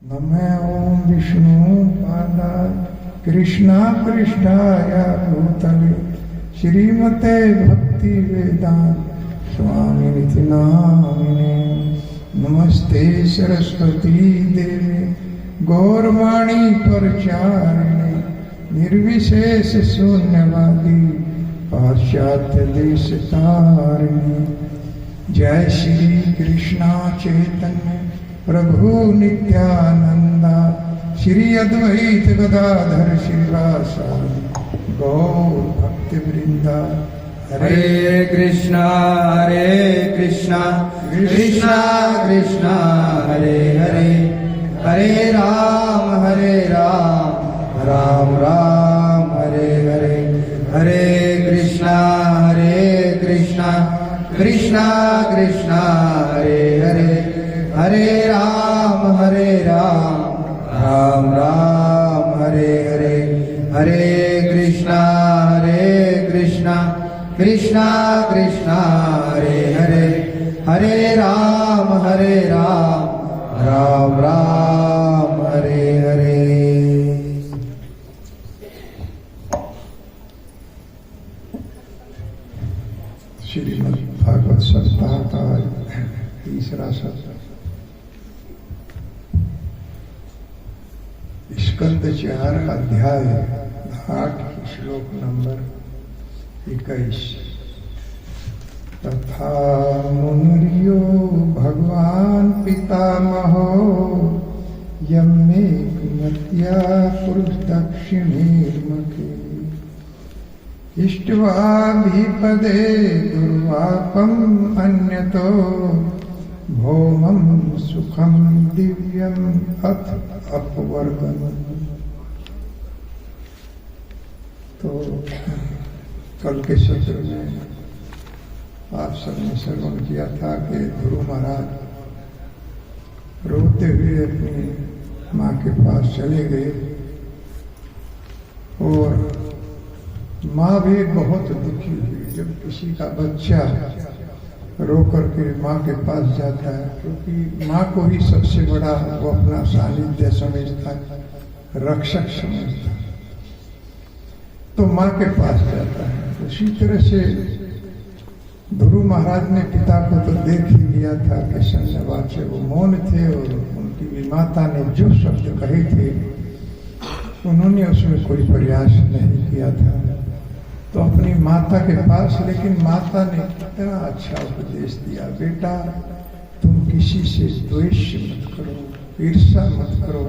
नमः ओं विष्णुपादाय कृष्णाय भूतले श्रीमते भक्ति वेदांत स्वामिनिति नामिने। नमस्ते सरस्वती देवे गौरवाणी प्रचारिणे निर्विशेष शून्यवादी पाश्चात्य देश तारिणे। जय श्री कृष्णा चैतन्य प्रभु नित्यानंदा श्री अद्वैत गदाधर श्रीवासादि गौर भक्ति वृंदा। हरे कृष्णा कृष्णा कृष्णा हरे हरे, हरे राम राम राम हरे हरे। हरे कृष्णा कृष्णा कृष्णा हरे हरे, हरे राम राम राम हरे हरे। हरे कृष्णा कृष्णा कृष्णा हरे हरे, हरे राम राम राम हरे हरे। श्रीमद् भागवत सप्ताह का तीसरा सत्र, स्कंद 4 अध्याय 8 श्लोक नंबर 21। तथा मुनिर्यो भगवान पितामहो यम्मे कुमत्या पुरुष दक्षिणेर्मुखे इष्ट्वा भीपदे दुर्वापम अन्यतो भौमं सुखम दिव्यम अथ अपवर्गम। तो कल के सत्र में आप सबने श्रवण किया था कि गुरु महाराज रोते हुए अपनी माँ के पास चले गए और माँ भी बहुत दुखी हुई। जब किसी का बच्चा रो करके माँ के पास जाता है, क्योंकि माँ को ही सबसे बड़ा वो अपना सानिध्य समझता है, रक्षक समझता है, तो माँ के पास जाता है। उसी तरह से ध्रुव महाराज ने पिता को तो देख ही लिया था कि सन्यावाचे वो मौन थे और उनकी माता ने जो शब्द कहे थे उन्होंने उसमें कोई प्रयास नहीं किया था। तो अपनी माता के पास, लेकिन माता ने कितना अच्छा उपदेश दिया, बेटा तुम किसी से द्वेष मत करो, ईर्ष्या मत करो।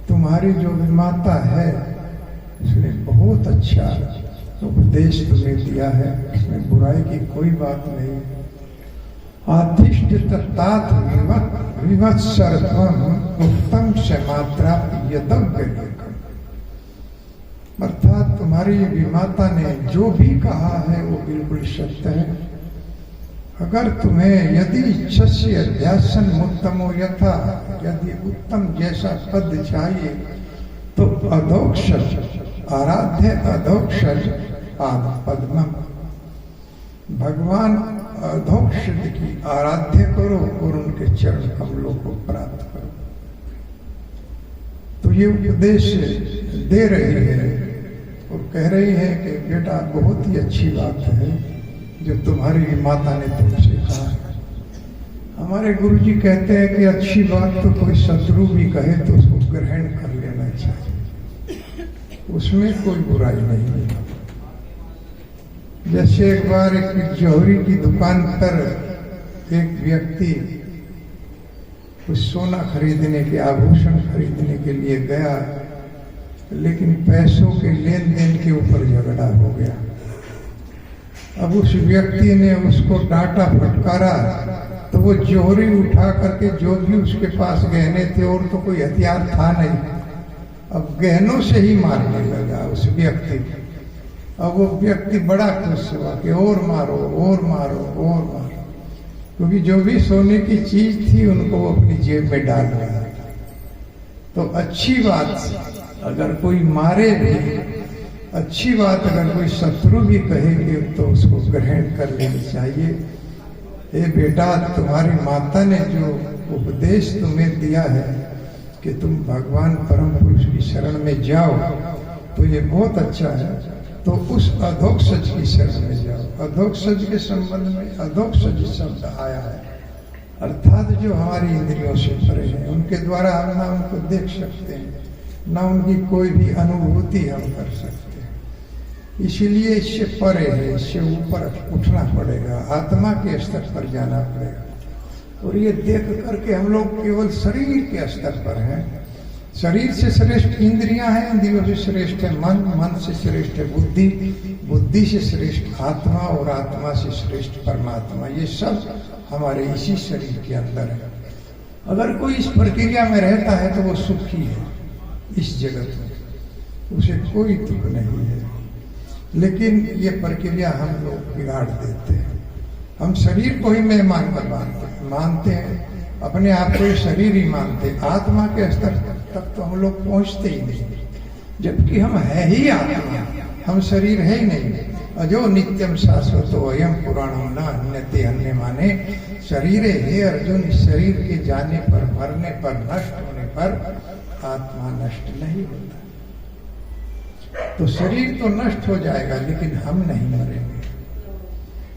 तुम्हारी जो माता है उसने बहुत अच्छा उपदेश तुम्हें दिया है, इसमें बुराई की कोई बात नहीं। आधिष्ठ तत्तात विवत्सरत्वम उत्तम से मात्रा यदव्य, अर्थात तुम्हारी विमाता ने जो भी कहा है वो बिल्कुल सत्य है। अगर तुम्हें यदि इच्छस्य अध्यासन उत्तमो यथा, यदि उत्तम जैसा पद चाहिए तो अधोक्षज आराध्य अधोक्षज आद पद्मम, भगवान अधोक्षज की आराध्य करो और उनके चरण कमलों को प्राप्त करो। तो ये उपदेश दे रही है और कह रही है कि बेटा बहुत ही अच्छी बात है जो तुम्हारी माता ने तुमसे कहा है। हमारे गुरुजी कहते हैं कि अच्छी बात तो कोई शत्रु भी कहे तो उसको ग्रहण कर लेना चाहिए, उसमें कोई बुराई नहीं है। जैसे एक बार एक जौहरी की दुकान पर एक व्यक्ति कुछ सोना खरीदने के, आभूषण खरीदने के लिए गया, लेकिन पैसों के लेन देन के ऊपर झगड़ा हो गया। अब उस व्यक्ति ने उसको डांटा फटकारा तो वो जोहरी उठा करके, जो भी उसके पास गहने थे और तो कोई हथियार था नहीं, अब गहनों से ही मारने लगा उस व्यक्ति। अब वो व्यक्ति बड़ा खुश हुआ कि और मारो और मारो और मारो, क्योंकि जो भी सोने की चीज थी उनको वो अपनी जेब में डाल रहा था। तो अच्छी बात अगर कोई मारे भी, अच्छी बात अगर कोई शत्रु भी कहेगी तो उसको ग्रहण कर लेनी चाहिए। ए बेटा, तुम्हारी माता ने जो उपदेश तुम्हें दिया है कि तुम भगवान परम पुरुष की शरण में जाओ तो ये बहुत अच्छा है, तो उस अधोक्षज की शरण में जाओ। अधोक्षज के संबंध में अधोक्षज शब्द आया है, अर्थात जो हमारी इंद्रियों से परे हैं, उनके द्वारा हम ना उनको देख सकते हैं, ना उनकी कोई भी अनुभूति हम कर सकते हैं। इसीलिए इससे परे है, इससे ऊपर उठना पड़ेगा, आत्मा के स्तर पर जाना पड़ेगा। और ये देख करके हम लोग केवल शरीर के स्तर पर हैं। शरीर से श्रेष्ठ इंद्रियां हैं, इंद्रियों से श्रेष्ठ है मन, मन से श्रेष्ठ है बुद्धि, बुद्धि से श्रेष्ठ आत्मा, और आत्मा से श्रेष्ठ परमात्मा। ये सब हमारे इसी शरीर के अंदर है। अगर कोई इस प्रक्रिया में रहता है तो वो सुखी है इस जगत में, उसे कोई दुख नहीं है। लेकिन ये प्रक्रिया हम लोग बिगाड़ देते हैं। हम शरीर को ही मेहमान पर मानते हैं, अपने आप को ही शरीर ही मानते हैं। आत्मा के स्तर तक तो हम लोग पहुंचते ही नहीं, जबकि हम है ही आत्मा, हम शरीर है ही नहीं। अजो नित्यम शाश्वतो अयम पुराणो न अन्यते अन्य माने। शरीर है अर्जुन, शरीर के जाने पर, मरने पर, नष्ट होने पर आत्मा नष्ट नहीं होता। तो शरीर तो नष्ट हो जाएगा लेकिन हम नहीं मरेंगे।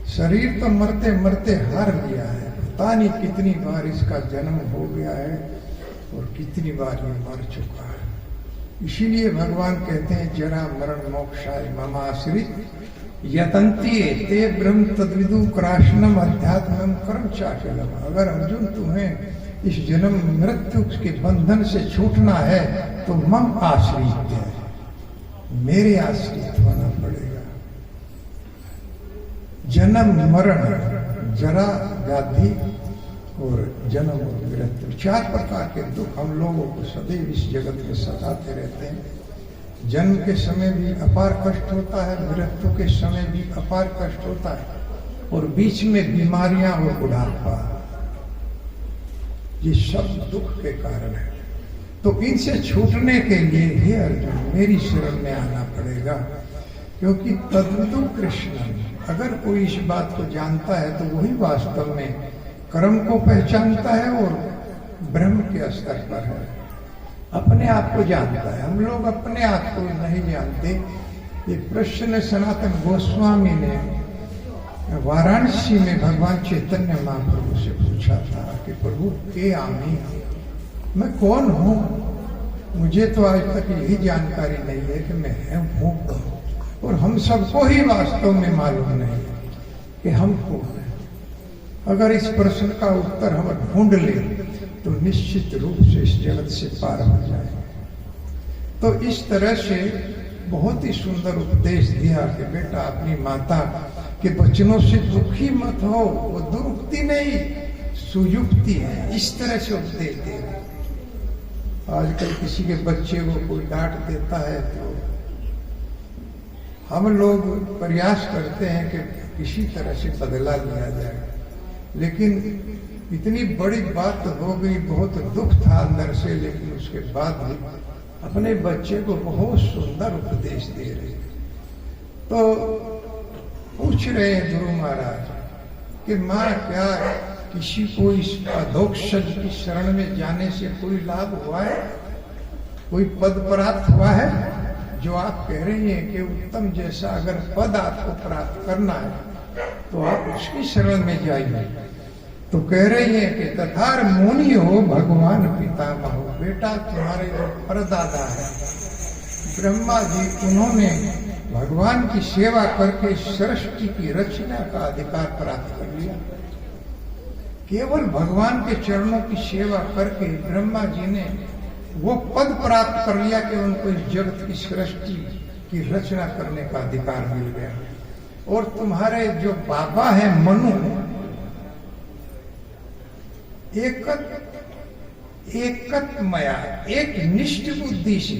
शरीर तो मरते मरते हार लिया है, पता नहीं कितनी बार इसका जन्म हो गया है और कितनी बार ये मर चुका है। इसीलिए भगवान कहते हैं जरा मरण मोक्षाय ममाश्रित यतन्ति ते ब्रह्म तद्विदु क्राशनम अध्यात्मम कर्म चाकलम। अगर अर्जुन तुम्हें इस जन्म मृत्यु के बंधन से छूटना है तो मम आश्रित है, मेरे आश्रित होना पड़ेगा। जन्म मरण, जरा व्याधि और जन्म और मृत्यु, 4 प्रकार के दुख हम लोगों को सदैव इस जगत में सताते रहते हैं। जन्म के समय भी अपार कष्ट होता है, मृत्यु के समय भी अपार कष्ट होता है, और बीच में बीमारियां और बुढ़ापा, ये सब दुख के कारण है। तो इनसे छूटने के लिए हे अर्जुन मेरी शरण में आना पड़ेगा, क्योंकि तद्विदु कृष्ण, अगर कोई इस बात को जानता है तो वही वास्तव में कर्म को पहचानता है और ब्रह्म के स्तर पर है, अपने आप को जानता है। हम लोग अपने आप को नहीं जानते। ये प्रश्न सनातन गोस्वामी ने वाराणसी में भगवान चैतन्य महाप्रभु से पूछा था कि प्रभु के आमी, मैं कौन हूँ? मुझे तो आज तक यही जानकारी नहीं है कि मैं हूँ, और हम सबको ही वास्तव में मालूम नहीं कि हम कौन हैं। अगर इस प्रश्न का उत्तर हम ढूंढ लें तो निश्चित रूप से इस जगत से पार हो जाएंगे। तो इस तरह से बहुत ही सुंदर उपदेश दिया कि बेटा अपनी माता के वचनों से दुखी मत हो, वो दुरुक्ति नहीं सुयुक्ति है, इस तरह से उपदेश दे रहे। आजकल किसी के बच्चे को कोई डांट देता है तो हम लोग प्रयास करते हैं कि किसी तरह से बदला लिया जाए, लेकिन इतनी बड़ी बात हो गई, बहुत दुख था अंदर से, लेकिन उसके बाद भी अपने बच्चे को बहुत सुंदर उपदेश दे रहे। तो पूछ रहे हैं गुरु महाराज कि माँ क्या किसी को इस अधोक्षज की शरण में जाने से कोई लाभ हुआ है, कोई पद प्राप्त हुआ है? जो आप कह रही हैं कि उत्तम जैसा अगर पद आपको प्राप्त करना है तो आप उसकी शरण में जाइए। तो कह रही है कि तथार मुनि हो भगवान पितामह हो। बेटा तुम्हारे जो परदादा है ब्रह्मा जी, उन्होंने भगवान की सेवा करके सृष्टि की रचना का अधिकार प्राप्त कर लिया। केवल भगवान के चरणों की सेवा करके ब्रह्मा जी ने वो पद प्राप्त कर लिया कि उनको इस जगत की सृष्टि की रचना करने का अधिकार मिल गया। और तुम्हारे जो बाबा है मनु, एकत्मया, एक निष्ठ बुद्धि से,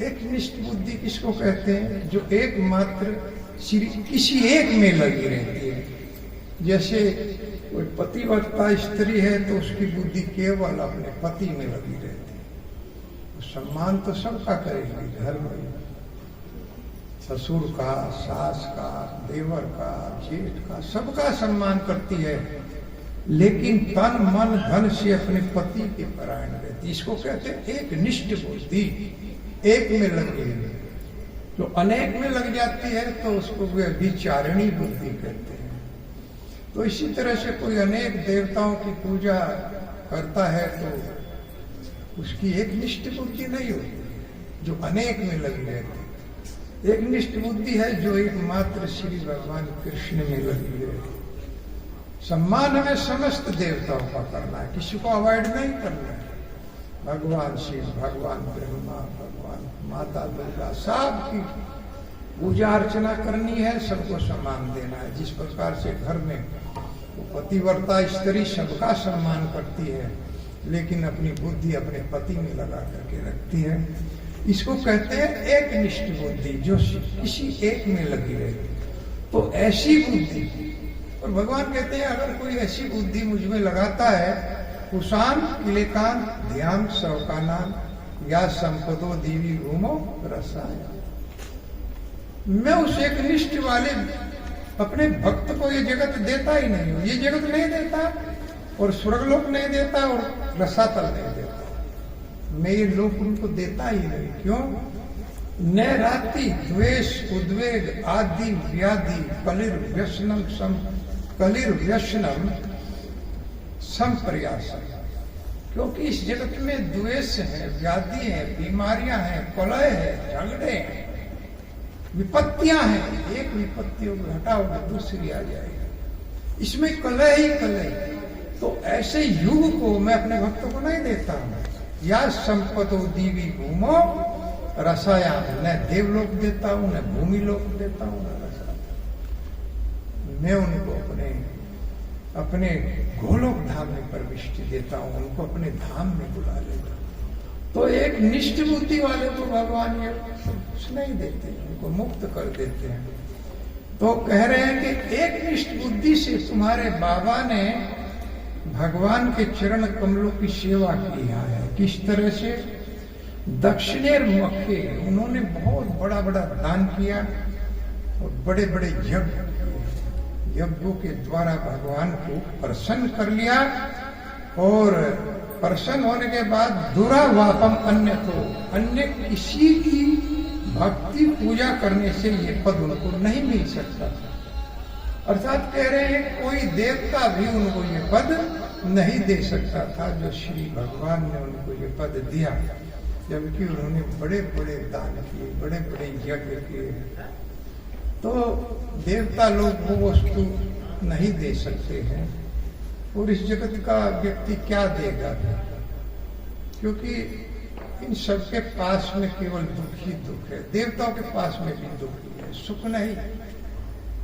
एक निष्ठ बुद्धि किसको कहते हैं? जो एकमात्र किसी एक में लगी रहती है। जैसे कोई पतिव्रता स्त्री है तो उसकी बुद्धि केवल अपने पति में लगी रहती है। सम्मान तो सबका करेगी, घर में ससुर का, सास का, देवर का, जेठ का, सबका सम्मान करती है, लेकिन तन मन धन से अपने पति के परायण रहती है। बुद्धि, इसको कहते हैं एक निष्ठ बुद्धि, एक में लगी है। जो अनेक में लग जाती है तो उसको विचारणी बुद्धि कहते हैं। तो इसी तरह से कोई अनेक देवताओं की पूजा करता है तो उसकी एक निष्ठ बुद्धि नहीं होती, जो अनेक में लगी रहती। एक निष्ठ बुद्धि है जो एकमात्र श्री भगवान कृष्ण में लगी है। सम्मान हमें समस्त देवताओं का करना है, किसी को अवॉइड नहीं करना है। भगवान शिव, भगवान ब्रह्मा, भगवान माता दुर्गा, सब की पूजा अर्चना करनी है, सबको सम्मान देना है। जिस प्रकार से घर में पतिव्रता स्त्री सबका सम्मान करती है, लेकिन अपनी बुद्धि अपने पति में लगा करके रखती है, इसको कहते हैं एक निष्ठ बुद्धि, जो किसी एक में लगी रहे। तो ऐसी बुद्धि, और भगवान कहते हैं अगर कोई ऐसी बुद्धि मुझ में लगाता है, कुशान किलेकान ध्यान सौकानान या संपदो देवी घूमो रसाया, मैं उस एक निष्ठ वाले अपने भक्त को ये जगत देता ही नहीं हूं। ये जगत नहीं देता और स्वर्गलोक नहीं देता और रसातल नहीं देता, मैं ये लोक उनको देता ही नहीं। क्यों? न राति द्वेष उद्वेग आदि व्याधि कलिर व्यसनम संप्रयास, क्योंकि इस जगत में द्वेष है, व्याधि है, बीमारियां हैं, कलह है, झगड़े हैं, विपत्तियां हैं। एक विपत्तियों को हटाओगे दूसरी आ जाएगी, इसमें कलह ही कलह। तो ऐसे युग को मैं अपने भक्तों को नहीं देता हूं। या संपतो दीवी घूमो रसाया, न देवलोक देता हूं, न भूमि लोक देता हूं, न रसा। मैं उनको अपने गोलोक धाम में प्रविष्टि देता हूं, उनको अपने धाम में बुला लेता हूं। तो एक निष्ठ बुद्धि वाले को भगवान ये कुछ नहीं देते, उनको मुक्त कर देते हैं। तो कह रहे हैं कि एक निष्ठ बुद्धि से तुम्हारे बाबा ने भगवान के चरण कमलों की सेवा किया है। किस तरह से? दक्षिणेर मुखे, उन्होंने बहुत बड़ा बड़ा दान किया और बड़े बड़े यज्ञों के द्वारा भगवान को प्रसन्न कर लिया। और प्रसन्न होने के बाद दुरावापम अन्य किसी की भक्ति पूजा करने से ये पद उनको नहीं मिल सकता। अर्थात कह रहे हैं कोई देवता भी उनको ये पद नहीं दे सकता था जो श्री भगवान ने उनको ये पद दिया, जबकि उन्होंने बड़े बड़े दान किए, बड़े बड़े यज्ञ किए। तो देवता लोग वो वस्तु नहीं दे सकते हैं, और इस जगत का व्यक्ति क्या देगा? क्योंकि इन सबके पास में केवल दुख ही दुख है। देवताओं के पास में भी दुख ही है, सुख नहीं।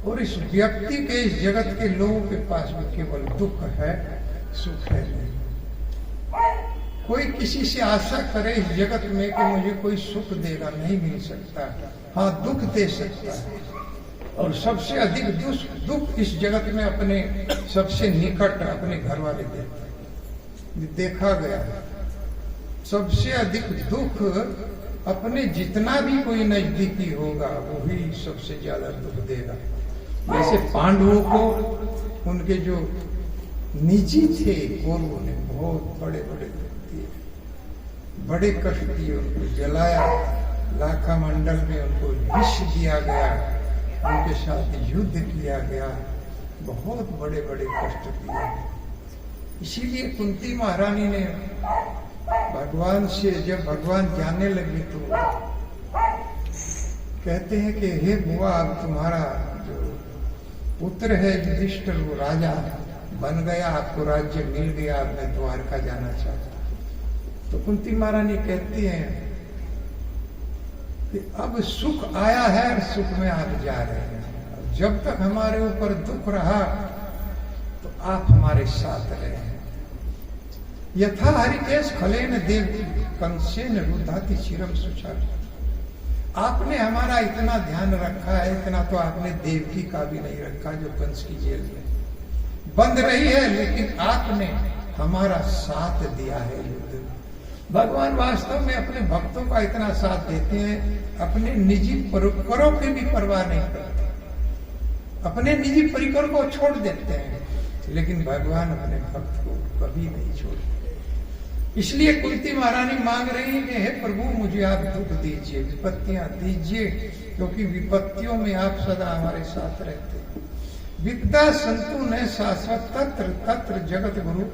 और इस व्यक्ति के, इस जगत के लोगों के पास में केवल दुख है, सुख है नहीं। कोई किसी से आशा करे इस जगत में कि मुझे कोई सुख देगा, नहीं मिल सकता। हाँ, दुख दे सकता है, और सबसे अधिक दुख इस जगत में अपने सबसे निकट अपने घर वाले देते हैं। देखा गया सबसे अधिक दुख अपने, जितना भी कोई नजदीकी होगा वही सबसे ज्यादा दुख देगा। जैसे पांडवों को उनके जो निजी थे कौरवों ने बहुत बड़े बड़े दुख दिए, बड़े कष्ट दिए, उनको जलाया, लाखा मंडल में उनको विष दिया गया, उनके साथ युद्ध किया गया, बहुत बड़े बड़े कष्ट दिए। इसीलिए कुंती महारानी ने भगवान से, जब भगवान जाने लगे तो कहते हैं कि हे बुआ, अब तुम्हारा जो पुत्र है युधिष्ठिर वो राजा बन गया, आपको राज्य मिल गया, अब मैं द्वारका जाना चाहता हूं। तो कुंती महारानी कहती हैं कि अब सुख आया है और सुख में आप जा रहे हैं। जब तक हमारे ऊपर दुख रहा तो आप हमारे साथ रहे। यथा हरिकेश खलेन देव कंसेन रुद्धाति चिरम सुचार। आपने हमारा इतना ध्यान रखा है, इतना तो आपने देवकी का भी नहीं रखा जो कंस की जेल में बंद रही है, लेकिन आपने हमारा साथ दिया है युद्ध में। भगवान वास्तव में अपने भक्तों का इतना साथ देते हैं, अपने निजी परिकरों की भी परवाह नहीं करते, अपने निजी परिकर को छोड़ देते हैं, लेकिन भगवान अपने भक्त को कभी नहीं छोड़ते। इसलिए कुंती महारानी मांग रही है कि हे प्रभु मुझे आप दुख दीजिए, विपत्तियां दीजिए, क्योंकि विपत्तियों में आप सदा हमारे साथ रहते हैं। विपदा संतु न शाश्वत तत्र तत्र जगत गुरु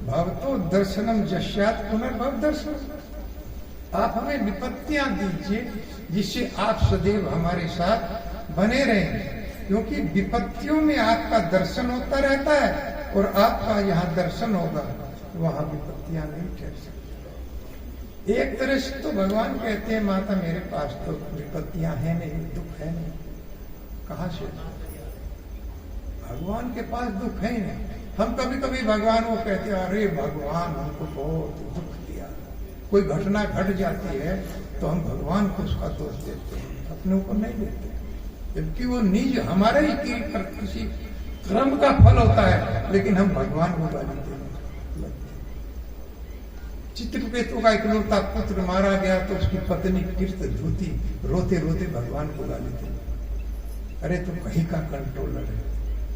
भवतो दर्शनम जस्यात् पुनर्भव दर्शन। आप हमें विपत्तियां दीजिए जिससे आप सदैव हमारे साथ बने रहें, क्योंकि विपत्तियों में आपका दर्शन होता रहता है और आपका यहाँ दर्शन होगा, वहां विपत्तियां नहीं ठहर सकती। एक तरह से तो भगवान कहते हैं माता मेरे पास तो विपत्तियां है नहीं, दुख है नहीं। कहां से? भगवान के पास दुख है नहीं। हम कभी कभी भगवान को कहते हैं अरे भगवान हमको बहुत दुख दिया, कोई घटना घट जाती है तो हम भगवान को उसका दोष देते हैं, अपने ऊपर नहीं देते, जबकि वो निज हमारे ही किसी कर्म का फल होता है, लेकिन हम भगवान को गाली देते हैं। चित्रकेतु का इकलौता पुत्र मारा गया तो उसकी पत्नी कीर्त धूती रोते रोते भगवान को गाली दी, अरे तुम कहीं का कंट्रोलर है,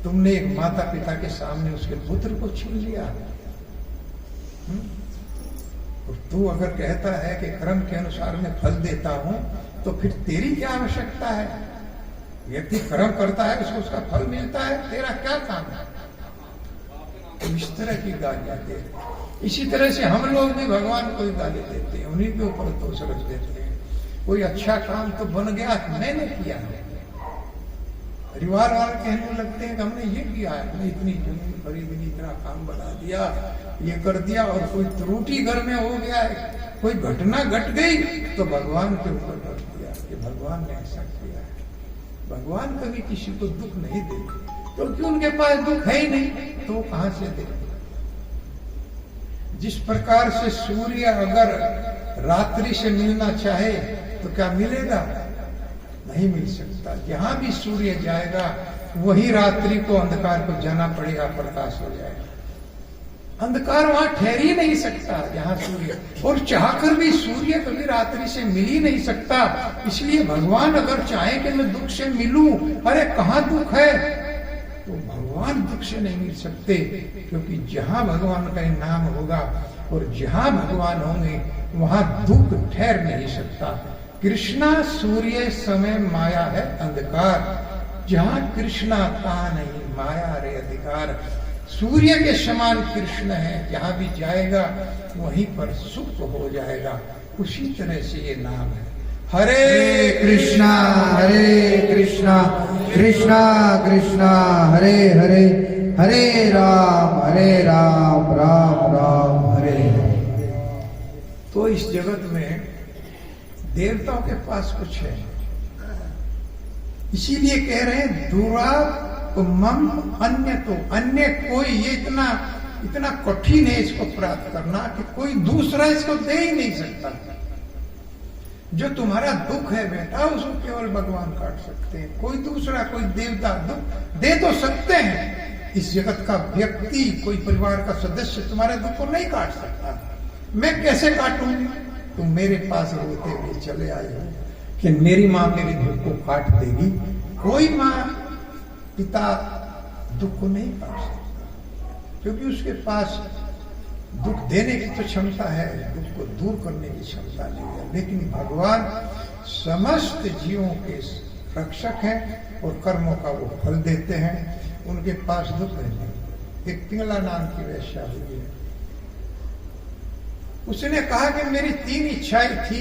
तुमने एक माता पिता के सामने उसके पुत्र को छीन लिया। और तू अगर कहता है कि कर्म के अनुसार मैं फल देता हूं तो फिर तेरी क्या आवश्यकता है? व्यक्ति कर्म करता है उसको उसका फल मिलता है, तेरा क्या काम है? तो इस तरह की गालियां दे। इसी तरह से हम लोग भी भगवान को ही गाली देते हैं, उन्हीं के ऊपर दोष रख देते हैं। कोई अच्छा काम तो बन गया, मैंने किया है, परिवार वाले कहने लगते हैं कि हमने ये किया है, हमने इतनी जमीन खरीदी, इतना काम बना दिया, ये कर दिया, और कोई त्रुटि घर में हो गया है, कोई घटना घट गई तो भगवान के ऊपर रख दिया कि भगवान ने ऐसा किया है। भगवान कभी किसी को दुख नहीं देते, क्योंकि उनके पास दुख है ही नहीं, तो वो कहां से दे? जिस प्रकार से सूर्य अगर रात्रि से मिलना चाहे तो क्या मिलेगा? नहीं मिल सकता। जहां भी सूर्य जाएगा वही रात्रि को अंधकार को जाना पड़ेगा, प्रकाश हो जाएगा। अंधकार वहां ठहर ही नहीं सकता जहां सूर्य, और चाहकर भी सूर्य कभी रात्रि से मिल ही नहीं सकता। इसलिए भगवान अगर चाहे कि मैं दुख से मिलूं, अरे कहां दुख है? तो भगवान दुख से नहीं मिल सकते, क्योंकि जहां भगवान का नाम होगा और जहां भगवान होंगे वहां दुख ठहर नहीं सकता। कृष्णा सूर्य समय माया है अंधकार, जहां कृष्णा तहां नहीं माया रे अधिकार। सूर्य के समान कृष्ण है, जहां भी जाएगा वहीं पर सुख हो जाएगा। उसी तरह से ये नाम है हरे कृष्णा कृष्णा कृष्णा हरे हरे, हरे राम राम राम हरे हरे। तो इस जगत में देवताओं के पास कुछ है, इसीलिए कह रहे हैं दूरा मम अन्य, तो अन्य कोई, ये इतना कठिन है इसको प्राप्त करना कि कोई दूसरा इसको दे ही नहीं सकता। जो तुम्हारा दुख है बेटा, उसको केवल भगवान काट सकते हैं, कोई दूसरा, कोई देवता दुख दे तो सकते हैं। इस जगत का व्यक्ति, कोई परिवार का सदस्य तुम्हारे दुख को नहीं काट सकता। मैं कैसे काटूंगी? तुम मेरे पास रोते हुए चले आए हो कि मेरी माँ मेरे दुख को काट देगी। कोई माँ पिता दुख को नहीं काट सकता, क्योंकि उसके पास दुख देने की तो क्षमता है, दुख को दूर करने की क्षमता नहीं है। लेकिन भगवान समस्त जीवों के रक्षक हैं और कर्मों का वो फल देते हैं, उनके पास दुख नहीं। एक पिंगला नाम की वैश्या हुई है, उसने कहा कि मेरी 3 इच्छाएं थी,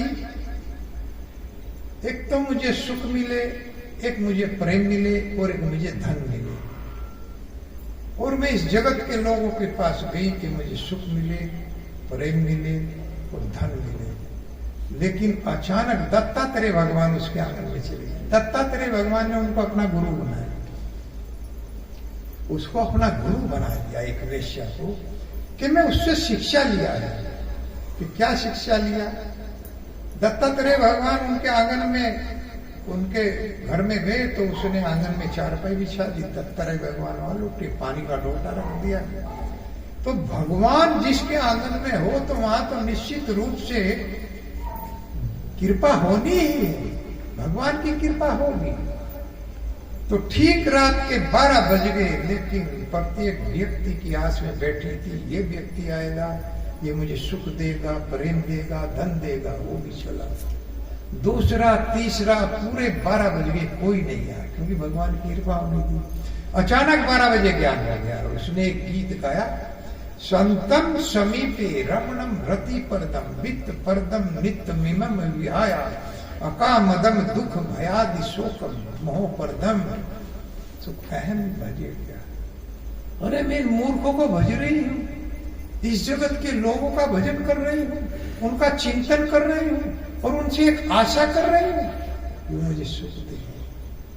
एक तो मुझे सुख मिले, एक मुझे प्रेम मिले और एक मुझे धन मिले। और मैं इस जगत के लोगों के पास गई कि मुझे सुख मिले, प्रेम मिले और धन मिले। लेकिन अचानक दत्तात्रेय भगवान उसके आंगन में चले गए। दत्तात्रेय भगवान ने उनको अपना गुरु बनाया, उसको अपना गुरु बना दिया, एक वेश्या को, कि मैं उससे शिक्षा लिया है। कि क्या शिक्षा लिया? दत्तात्रेय भगवान उनके आंगन में, उनके घर में गए तो उसने आंगन में चारपाई बिछा दी, दत्तात्रेय भगवान वहां लुटे, पानी का लोटा रख दिया। तो भगवान जिसके आंगन में हो तो वहां तो निश्चित रूप से कृपा होनी ही है, भगवान की कृपा होगी। तो ठीक रात के 12 बज गए, लेकिन प्रत्येक व्यक्ति की आस में बैठी थी, ये व्यक्ति आएगा, ये मुझे सुख देगा, प्रेम देगा, धन देगा, वो भी चला। दूसरा तीसरा पूरे 12 बज गए, कोई नहीं आया, क्योंकि भगवान की कृपा होनी थी। अचानक 12 बजे ज्ञान हो गया। उसने एक गीत गाया, संतम समीपे रमणम रति परदम वित्त परदम नित्य मिमम विहाया अकामदम दुख भयादि शोकम मोह परदम। तो अहम भजे गया, अरे मैं मूर्खों को भज रही हूं, इस जगत के लोगों का भजन कर रही हूं, उनका चिंतन कर रही हूं और उनसे एक आशा कर रही हूं, वो मुझे सुख देंगे,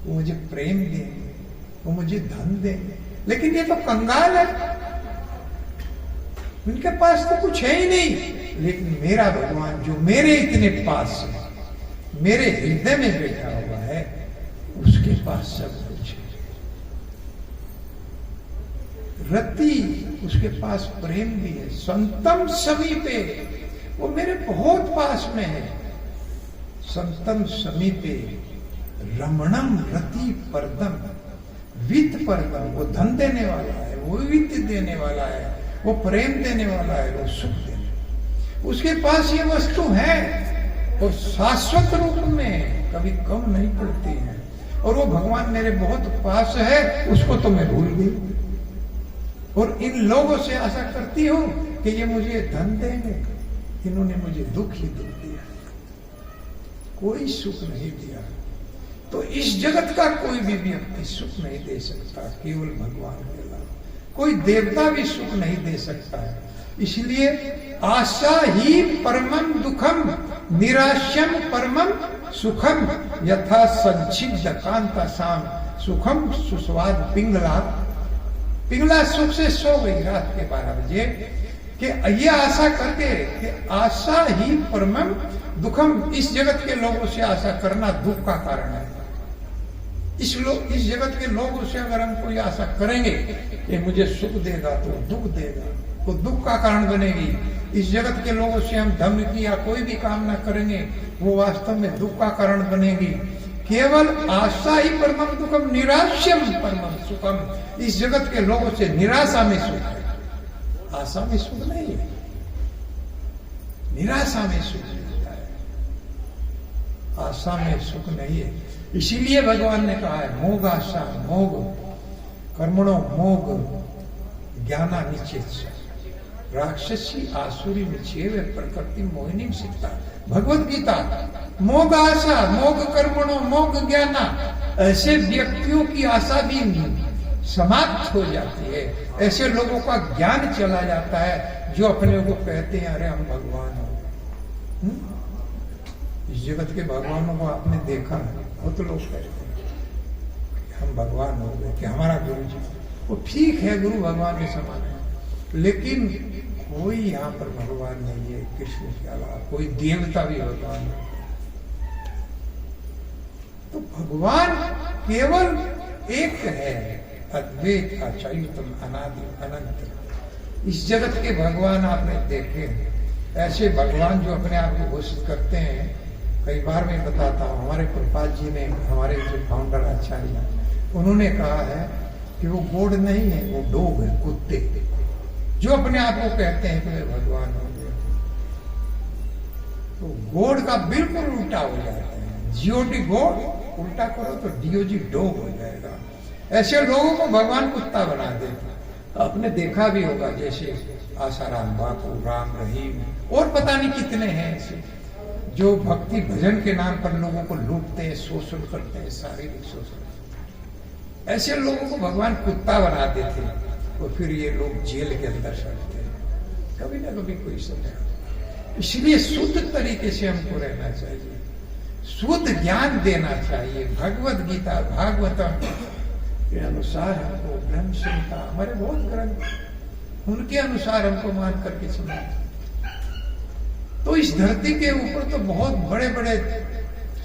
वो मुझे प्रेम देंगे, वो मुझे धन देंगे। लेकिन ये तो कंगाल है, उनके पास तो कुछ है ही नहीं। लेकिन मेरा भगवान जो मेरे इतने पास है, मेरे हृदय में बैठा हुआ है, उसके पास सब कुछ है। रति, उसके पास प्रेम भी है। संतम समीपे, वो मेरे बहुत पास में है। संतम समीपे रमणम रति परदम वित्त परदम, वो धन देने वाला है, वो वित्त देने वाला है, वो प्रेम देने वाला है, वो सुख देने। उसके पास ये वस्तु है और शाश्वत रूप में कभी कम नहीं पड़ती है। और वो भगवान मेरे बहुत पास है, उसको तो मैं भूल गई। और इन लोगों से आशा करती हूं कि ये मुझे धन देंगे, इन्होंने मुझे दुख ही दुख दिया, कोई सुख नहीं दिया। तो इस जगत का कोई भी व्यक्ति सुख नहीं दे सकता, केवल भगवान के अलावा कोई देवता भी सुख नहीं दे सकता है। इसलिए आशा ही परमम दुखम निराश्यम परमम सुखम यथा संक्षिप्त कांता शाम सुखम सुस्वाद पिंगला। पिंगला सुख से सो गई रात के 12 बजे कि ये आशा करके कि आशा ही परमम दुखम, इस जगत के लोगों से आशा करना दुख का कारण है। इस जगत के लोगों से अगर हम कोई आशा करेंगे कि मुझे सुख देगा तो दुख देगा, तो दुख का कारण बनेगी। इस जगत के लोगों से हम धन की या कोई भी कामना करेंगे, वो वास्तव में दुख का कारण बनेगी। केवल आशा ही परमम दुखम निराश्यम परमम सुखम, इस जगत के लोगों से निराशा में सुख है, आशा में सुख नहीं है, निराशा में सुख मिलता है, आशा में सुख नहीं है। इसीलिए भगवान ने कहा है मोग आशा मोग कर्मणो मोग ज्ञाना निचेत राक्षसी आसुरी निचेव प्रकृति मोहिनी सीता। भगवत गीता। मोग आशा मोग कर्मणो मोग ज्ञाना, ऐसे व्यक्तियों की आशा भी समाप्त हो जाती है, ऐसे लोगों का ज्ञान चला जाता है जो अपने को कहते हैं अरे हम भगवान हो। इस जगत के भगवानों को आपने देखा है, बहुत लोग कहते हैं हम भगवान हो गए, कि हमारा गुरु जी, वो ठीक है गुरु भगवान के समान है, लेकिन कोई यहाँ पर भगवान नहीं है कृष्ण के अलावा, कोई देवता भी भगवान नहीं। तो भगवान केवल एक है, अद्वैत अच्युतम अनादि अनंत। इस जगत के भगवान आपने देखे, ऐसे भगवान जो अपने आप को घोषित करते हैं। कई बार मैं बताता हूँ, हमारे प्रपात जी ने, हमारे जो फाउंडर आचार्य, उन्होंने कहा है कि वो गोड नहीं है, वो डोग है, कुत्ते, जो अपने आप को कहते हैं कि वे भगवान हो गए। तो गोड का बिल्कुल उल्टा हो जाता है। जीओडी गोड उल्टा करो तो डीओजी डोग हो जाएगा। ऐसे लोगों को भगवान कुत्ता बना देता। आपने देखा भी होगा, जैसे आसाराम बापू, राम रहीम और पता नहीं कितने हैं ऐसे जो भक्ति भजन के नाम पर लोगों को लूटते हैं, शोषण करते हैं, शारीरिक शोषण। ऐसे लोगों को भगवान कुत्ता बना देते हैं और फिर ये लोग जेल के अंदर सड़ते हैं, कभी ना कभी कोई समय। इसलिए शुद्ध तरीके से हमको रहना चाहिए, शुद्ध ज्ञान देना चाहिए। भगवत गीता भागवतम के अनुसार हमको, ब्रह्म संहिता, हमारे बहुत ग्रंथ, उनके अनुसार हमको मान करके चलना। तो इस धरती के ऊपर तो बहुत बड़े बड़े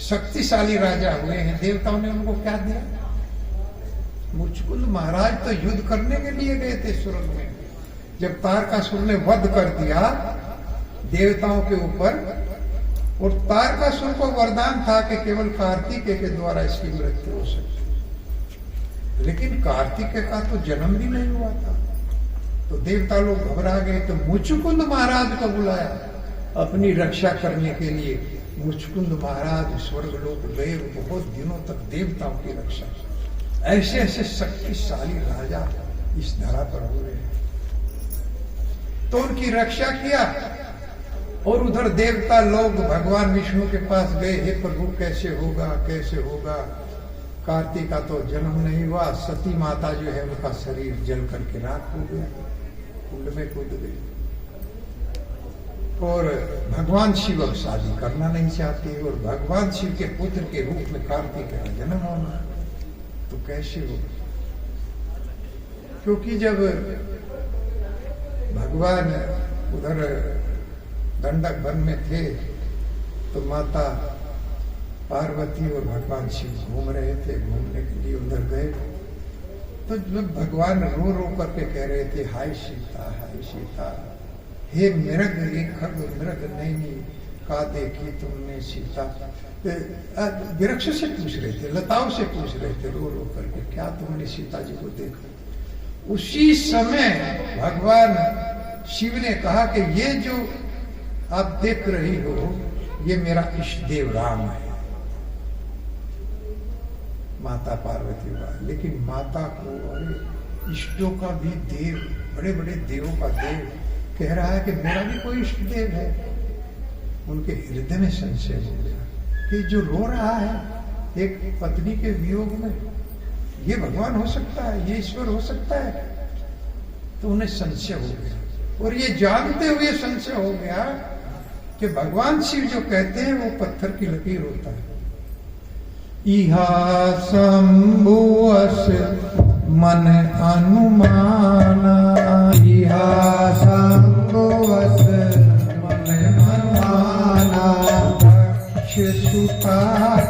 शक्तिशाली राजा हुए हैं, देवताओं ने उनको क्या दिया? मुचकुंद महाराज तो युद्ध करने के लिए गए थे स्वर्ग में। जब तारकासुर ने वध कर दिया देवताओं के ऊपर, और तारकासुर को वरदान था कि केवल कार्तिकेय के द्वारा इसकी मृत्यु हो सकती, लेकिन कार्तिकेय का तो जन्म भी नहीं हुआ था। तो देवता लोग घबरा गए, तो मुचुकुंद महाराज को बुलाया अपनी रक्षा करने के लिए। मुचुकुंद महाराज स्वर्गलोक गए, बहुत दिनों तक देवताओं की रक्षा। ऐसे ऐसे शक्तिशाली राजा इस धरा पर हुए, तो उनकी रक्षा किया। और उधर देवता लोग भगवान विष्णु के पास गए, हे प्रभु कैसे होगा, कैसे होगा। कार्तिक का तो जन्म नहीं हुआ, सती माता जो है उनका शरीर जल करके राख हो गया, कुंड में कूद गई। और भगवान शिव अब शादी करना नहीं चाहते, और भगवान शिव के पुत्र के रूप में कार्तिक का जन्म होना, तो कैसे होगा। क्योंकि जब भगवान उधर दंडक वन में थे, तो माता पार्वती और भगवान शिव घूम रहे थे, घूमने के लिए उधर गए। तो जब भगवान रो रो करके कह रहे थे, हाय सीता, हाय सीता, हे मृग, एक खग मृग नहीं का देखी तुमने सीता। वृक्ष से पूछ रहे थे, लताओं से पूछ रहे थे रो रो करके, क्या तुमने सीता जी को देखा। उसी समय भगवान शिव ने कहा कि ये जो आप देख रही हो, ये मेरा इष्ट देव राम है। माता पार्वती हुआ, लेकिन माता को अरे इष्टों का भी देव, बड़े बड़े देवों का देव कह रहा है कि मेरा भी कोई इष्ट देव है। उनके हृदय में संशय हो गया कि जो रो रहा है एक पत्नी के वियोग में, ये भगवान हो सकता है, ये ईश्वर हो सकता है। तो उन्हें संशय हो गया, और ये जानते हुए संशय हो गया कि भगवान शिव जो कहते हैं वो पत्थर की लकीर होता है। इहा शंभुअस मन अनुमाना, इहा शंभुअस मन अनुमाना, दक्ष सुता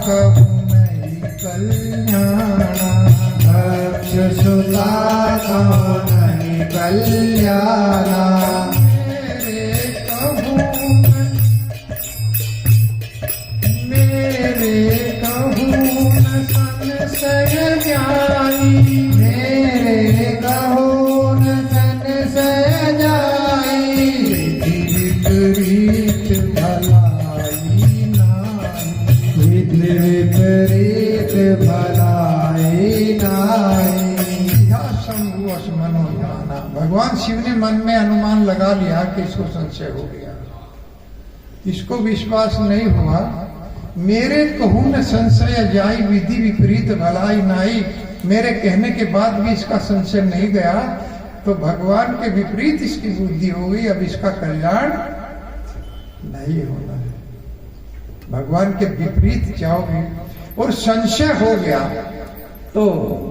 कहु नहीं कल्याणा, दक्ष सुता कहु नहीं कल्याणा। मेरे कहो न संशय जाई, विपरीत भलाई नाई, विपरीत भलाई नाई। शंभुअस मनोमाना, भगवान शिव ने मन में अनुमान लगा लिया कि इसको संशय हो गया, इसको विश्वास नहीं हुआ। मेरे कहूं न संशय जाई, विधि विपरीत भलाई नाई, मेरे कहने के बाद भी इसका संशय नहीं गया, तो भगवान के विपरीत इसकी बुद्धि हो गई, अब इसका कल्याण नहीं होना है। भगवान के विपरीत जाओगे और संशय हो गया, तो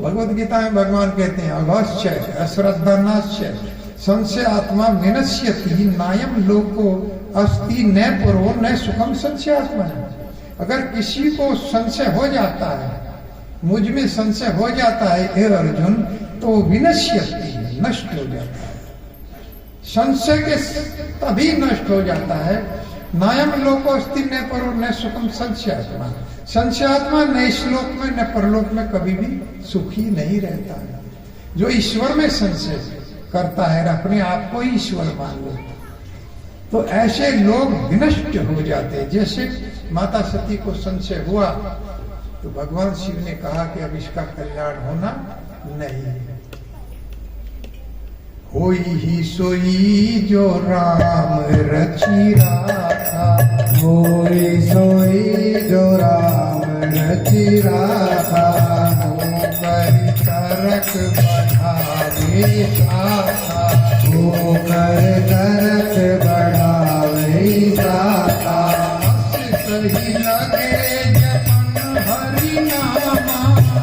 भगवत गीता में भगवान कहते हैं, अघश्चय अश्रद्धानाश्चय संशय आत्मा विनश्यति, नायम लोको अस्ति न पुरो न सुखम संशयात्मा। अगर किसी को संशय हो जाता है, मुझ में संशय हो जाता है हे अर्जुन, तो विनश्यति, नष्ट हो जाता है। संशय के तभी नष्ट हो जाता है, नायम लोको अस्ति न परो न सुखम संशयात्मा। संशयात्मा न इस लोक में न परलोक में कभी भी सुखी नहीं रहता है। जो ईश्वर में संशय करता है, अपने आप को ही ईश्वर मान लेता, तो ऐसे लोग विनष्ट हो जाते हैं। जैसे माता सती को संशय हुआ, तो भगवान शिव ने कहा कि अब इसका कल्याण होना नहीं है। होई ही सोई जो राम रची राखा, होई सोई जो राम रची राखा, होकर तरक बढ़ावे साखा, होकर तरक बढ़ावे साखा। सही लगे जपन हरि नामा,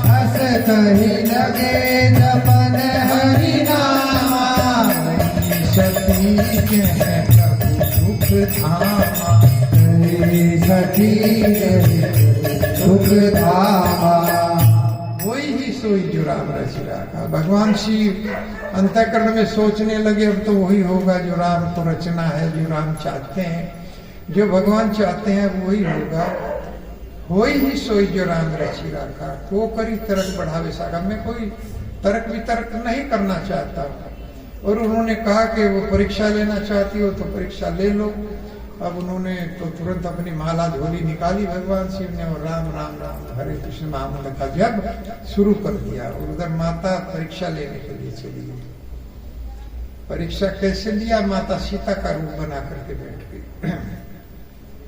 हस कही लगे जपन हरि नामा, सती के हैं प्रभु सुख धामा, सखी सुख धामा। वही ही सोई जो राम रची राखा। भगवान शिव अंतःकरण में सोचने लगे, अब तो वही होगा जो राम को रचना है, जो राम चाहते हैं, जो भगवान चाहते हैं वही होगा। वही ही सोई जो राम रची राखा, को करी तरक बढ़ावे सागा। मैं कोई तर्क वितर्क नहीं करना चाहता, और उन्होंने कहा कि वो परीक्षा लेना चाहती हो तो परीक्षा ले लो। अब उन्होंने तो तुरंत अपनी माला झोली निकाली भगवान शिव ने और राम राम राम हरे कृष्ण महामंत्र का जप शुरू कर दिया। और उधर माता परीक्षा लेने के लिए चली गई। परीक्षा कैसे लिया? माता सीता का रूप बना करके बैठ गई।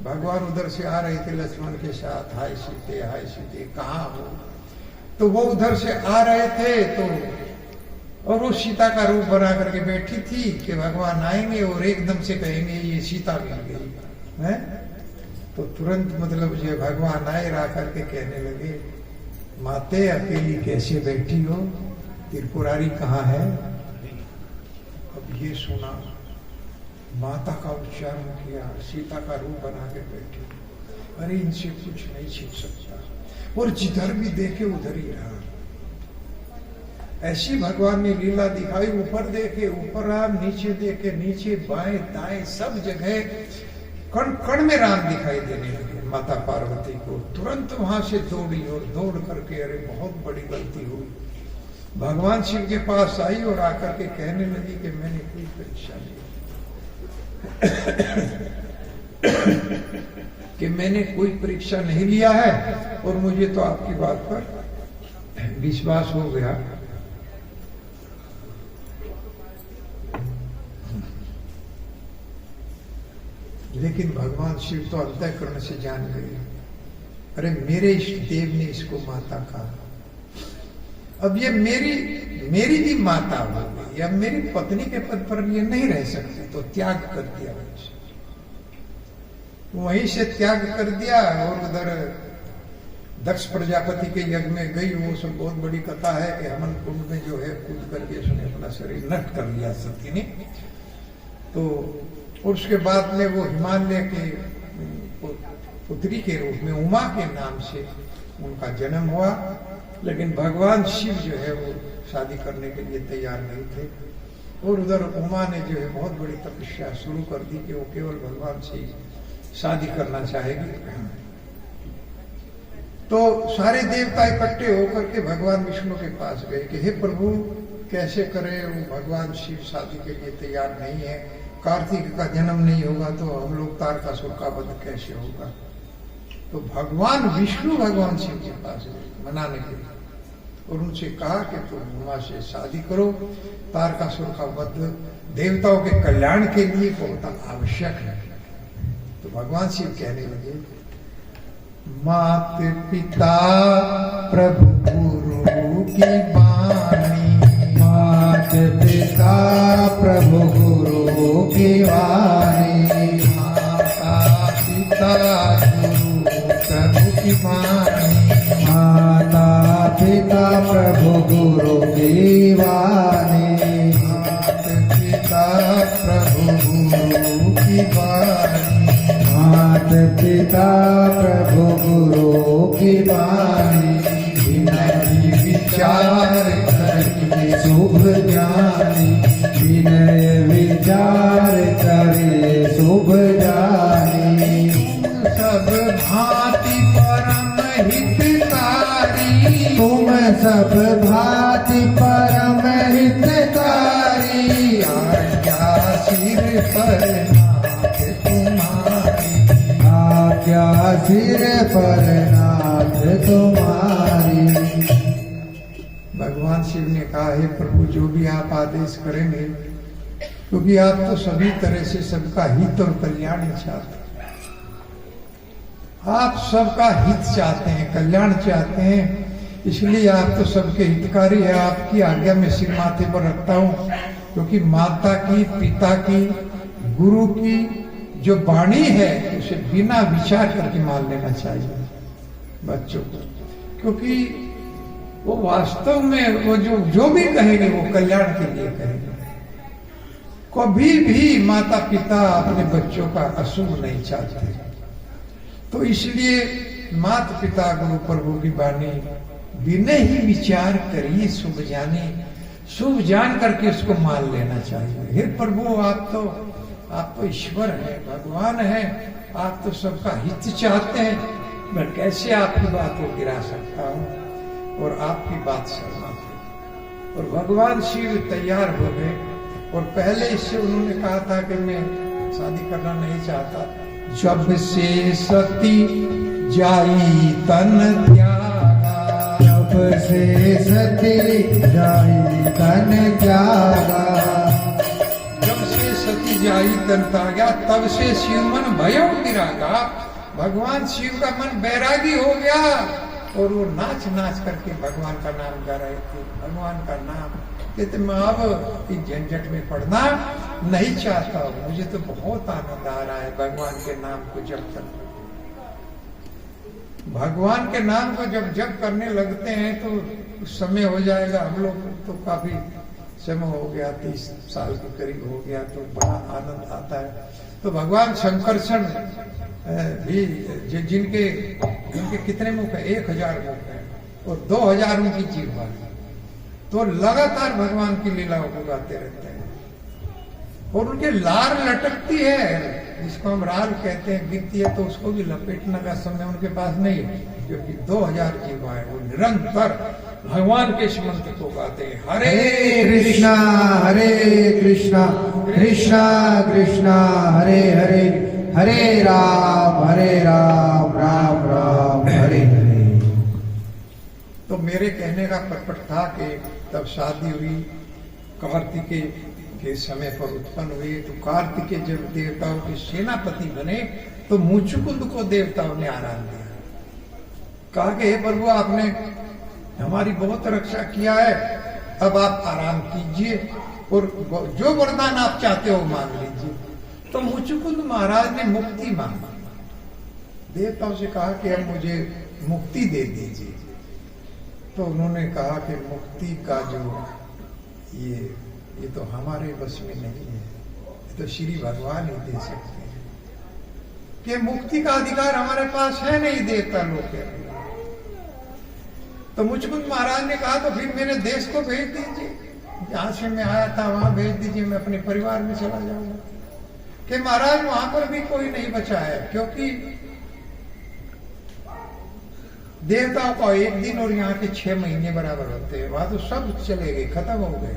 भगवान उधर से आ रहे थे लक्ष्मण के साथ, हाय सीते कहाँ हो? तो वो उधर से आ रहे थे तो और वो सीता का रूप बना करके बैठी थी कि भगवान आएंगे और एकदम से कहेंगे ये सीता मिल गई है। तो तुरंत मतलब जो भगवान आए रा करके कहने लगे, माते अकेली कैसे बैठी हो? त्रिपुरारी कहाँ है? अब ये सुना, माता का उच्चारण किया, सीता का रूप बना के बैठी। अरे इनसे कुछ नहीं छिप सकता। और जिधर भी देखे उधर ही रहा। ऐसी भगवान ने लीला दिखाई। ऊपर देखे ऊपर राम, नीचे देखे नीचे, बाएं दाएं सब जगह कण कण में राम दिखाई देने लगे। माता पार्वती को तुरंत वहां से दौड़ी और दौड़ करके अरे बहुत बड़ी गलती हुई। भगवान शिव के पास आई और आकर के कहने लगी कि मैंने कोई परीक्षा ली कि मैंने कोई परीक्षा नहीं लिया है और मुझे तो आपकी बात पर विश्वास हो गया। लेकिन भगवान शिव तो अंतःकरण से जान गए, अरे मेरे इष्ट देव ने इसको माता कहा, अब ये मेरी भी माता हो गई, अब मेरी पत्नी के पद पर ये नहीं रह सकती, तो त्याग कर दिया। वहीं से त्याग कर दिया और उधर दक्ष प्रजापति के यज्ञ में गई। वो सब बहुत बड़ी कथा है कि हमन कुंड में जो है कूद करके उसने अपना शरीर नष्ट कर लिया सती ने। तो उसके बाद में वो हिमालय के पुत्री के रूप में उमा के नाम से उनका जन्म हुआ। लेकिन भगवान शिव जो है वो शादी करने के लिए तैयार नहीं थे और उधर उमा ने जो है बहुत बड़ी तपस्या शुरू कर दी कि वो केवल भगवान से शादी करना चाहेगी। तो सारे देवता इकट्ठे होकर के भगवान विष्णु के पास गए कि हे प्रभु कैसे करें, वो भगवान शिव शादी के लिए तैयार नहीं है, कार्तिक का जन्म नहीं होगा तो हम लोग तारकासुर का वध कैसे होगा। तो भगवान विष्णु भगवान शिव के पास गए मनाने के लिए और उनसे कहा कि तुम उमा से शादी करो, तारकासुर का वध देवताओं के कल्याण के लिए बहुत आवश्यक है। तो भगवान शिव कहने लगे, मात पिता प्रभु गुरु की वाणी, मात पिता प्रभु गुरु की वाणी, माता पिता गुरु प्रभु की वाणी, माता पिता प्रभु गुरु की वाणी, मात पिता प्रभु गुरु की वाणी, मात पिता प्रभु गुरु की वाणी, विनय विचार करिए शुभ जानी, विनय विचार करिए शुभ जानी, सब भांति परम हितकारी, तुम सब भांति परम हितकारी, आज्ञा सिर पर नाथ तुम्हारी, आज्ञा सिर पर नाथ तुम्हारी। भगवान शिव ने कहा, हे प्रभु जो भी आप आदेश करेंगे, क्योंकि आप तो सभी तरह से सबका हित और कल्याण चाहते हैं, आप सबका हित चाहते हैं, कल्याण चाहते हैं, इसलिए आप तो सबके हितकारी है। आपकी आज्ञा में सिर माथे पर रखता हूँ, क्योंकि माता की, पिता की, गुरु की जो वाणी है उसे बिना विचार करके मान लेना चाहिए बच्चों को, क्योंकि वो वास्तव में वो जो भी कहेंगे वो कल्याण के लिए कहेंगे। कभी भी माता पिता अपने बच्चों का अशुभ नहीं चाहते, तो इसलिए माता पिता गुरु प्रभु की वाणी बिना ही विचार करिए शुभ जाने, शुभ जान करके उसको मान लेना चाहिए। हे प्रभु आप तो ईश्वर है, भगवान है, आप तो सबका हित चाहते हैं, मैं कैसे आपकी बात को गिरा सकता हूँ और आपकी बात शर्मा थी। और भगवान शिव तैयार हो गए और पहले इससे उन्होंने कहा था कि मैं शादी करना नहीं चाहता। जब से सती जाई तन त्यागा, जब से सती जाई तन त्यागा, जब से सती जाई तन त्यागा, तब से शिव मन भयो विरागा। भगवान शिव का मन बैरागी हो गया और वो नाच नाच करके भगवान का नाम गा रहे थे। भगवान का नाम कहते मैं अब इस झंझट में पड़ना नहीं चाहता हूं, मुझे तो बहुत आनंद आ रहा है भगवान के नाम को जप कर। भगवान के नाम को जब जप करने लगते हैं तो उस समय हो जाएगा। हम लोग तो काफी समय हो गया, 30 साल के करीब हो गया, तो बड़ा आनंद आता है। तो भगवान शंकरषण भी जिनके कितने मुख है, 1000 मुख है और 2000 उनकी जीवा है, तो लगातार भगवान की लीलाओं को गाते रहते हैं। और उनके लार लटकती है, जिसको हम राल कहते हैं, गिरती है, तो उसको भी लपेटने का समय उनके पास नहीं है, क्योंकि 2000 जीवा है। वो निरंतर भगवान के मंत्र को गाते हैं। हरे कृष्णा कृष्णा कृष्णा हरे हरे, हरे राम राम राम हरे हरे। तो मेरे कहने का पर्पट था कि तब शादी हुई, कार्तिकेय के समय पर उत्पन्न हुई। तो कार्तिकेय जब देवताओं के सेनापति बने तो मुचुकुंद को देवताओं ने आराम दिया। कहा कि हे प्रभु, आपने हमारी बहुत रक्षा किया है, अब आप आराम कीजिए और जो वरदान आप चाहते हो मांग लीजिए। तो मुचुकुंद महाराज ने मुक्ति मांगा, देवताओं से कहा कि अब मुझे मुक्ति दे दीजिए। तो उन्होंने कहा कि मुक्ति का जो ये तो हमारे बस में नहीं है, ये तो श्री भगवान ही दे सकते हैं, कि मुक्ति का अधिकार हमारे पास है नहीं, देवता लोग के। तो मुचकुंद महाराज ने कहा तो फिर मेरे देश को भेज दीजिए, जहां से मैं आया था वहां भेज दीजिए, मैं अपने परिवार में चला जाऊंगा। कि महाराज वहां पर भी कोई नहीं बचा है, क्योंकि देवताओं का 1 दिन और यहाँ के 6 महीने बराबर होते हैं। वहां तो सब चले गए, खत्म हो गए।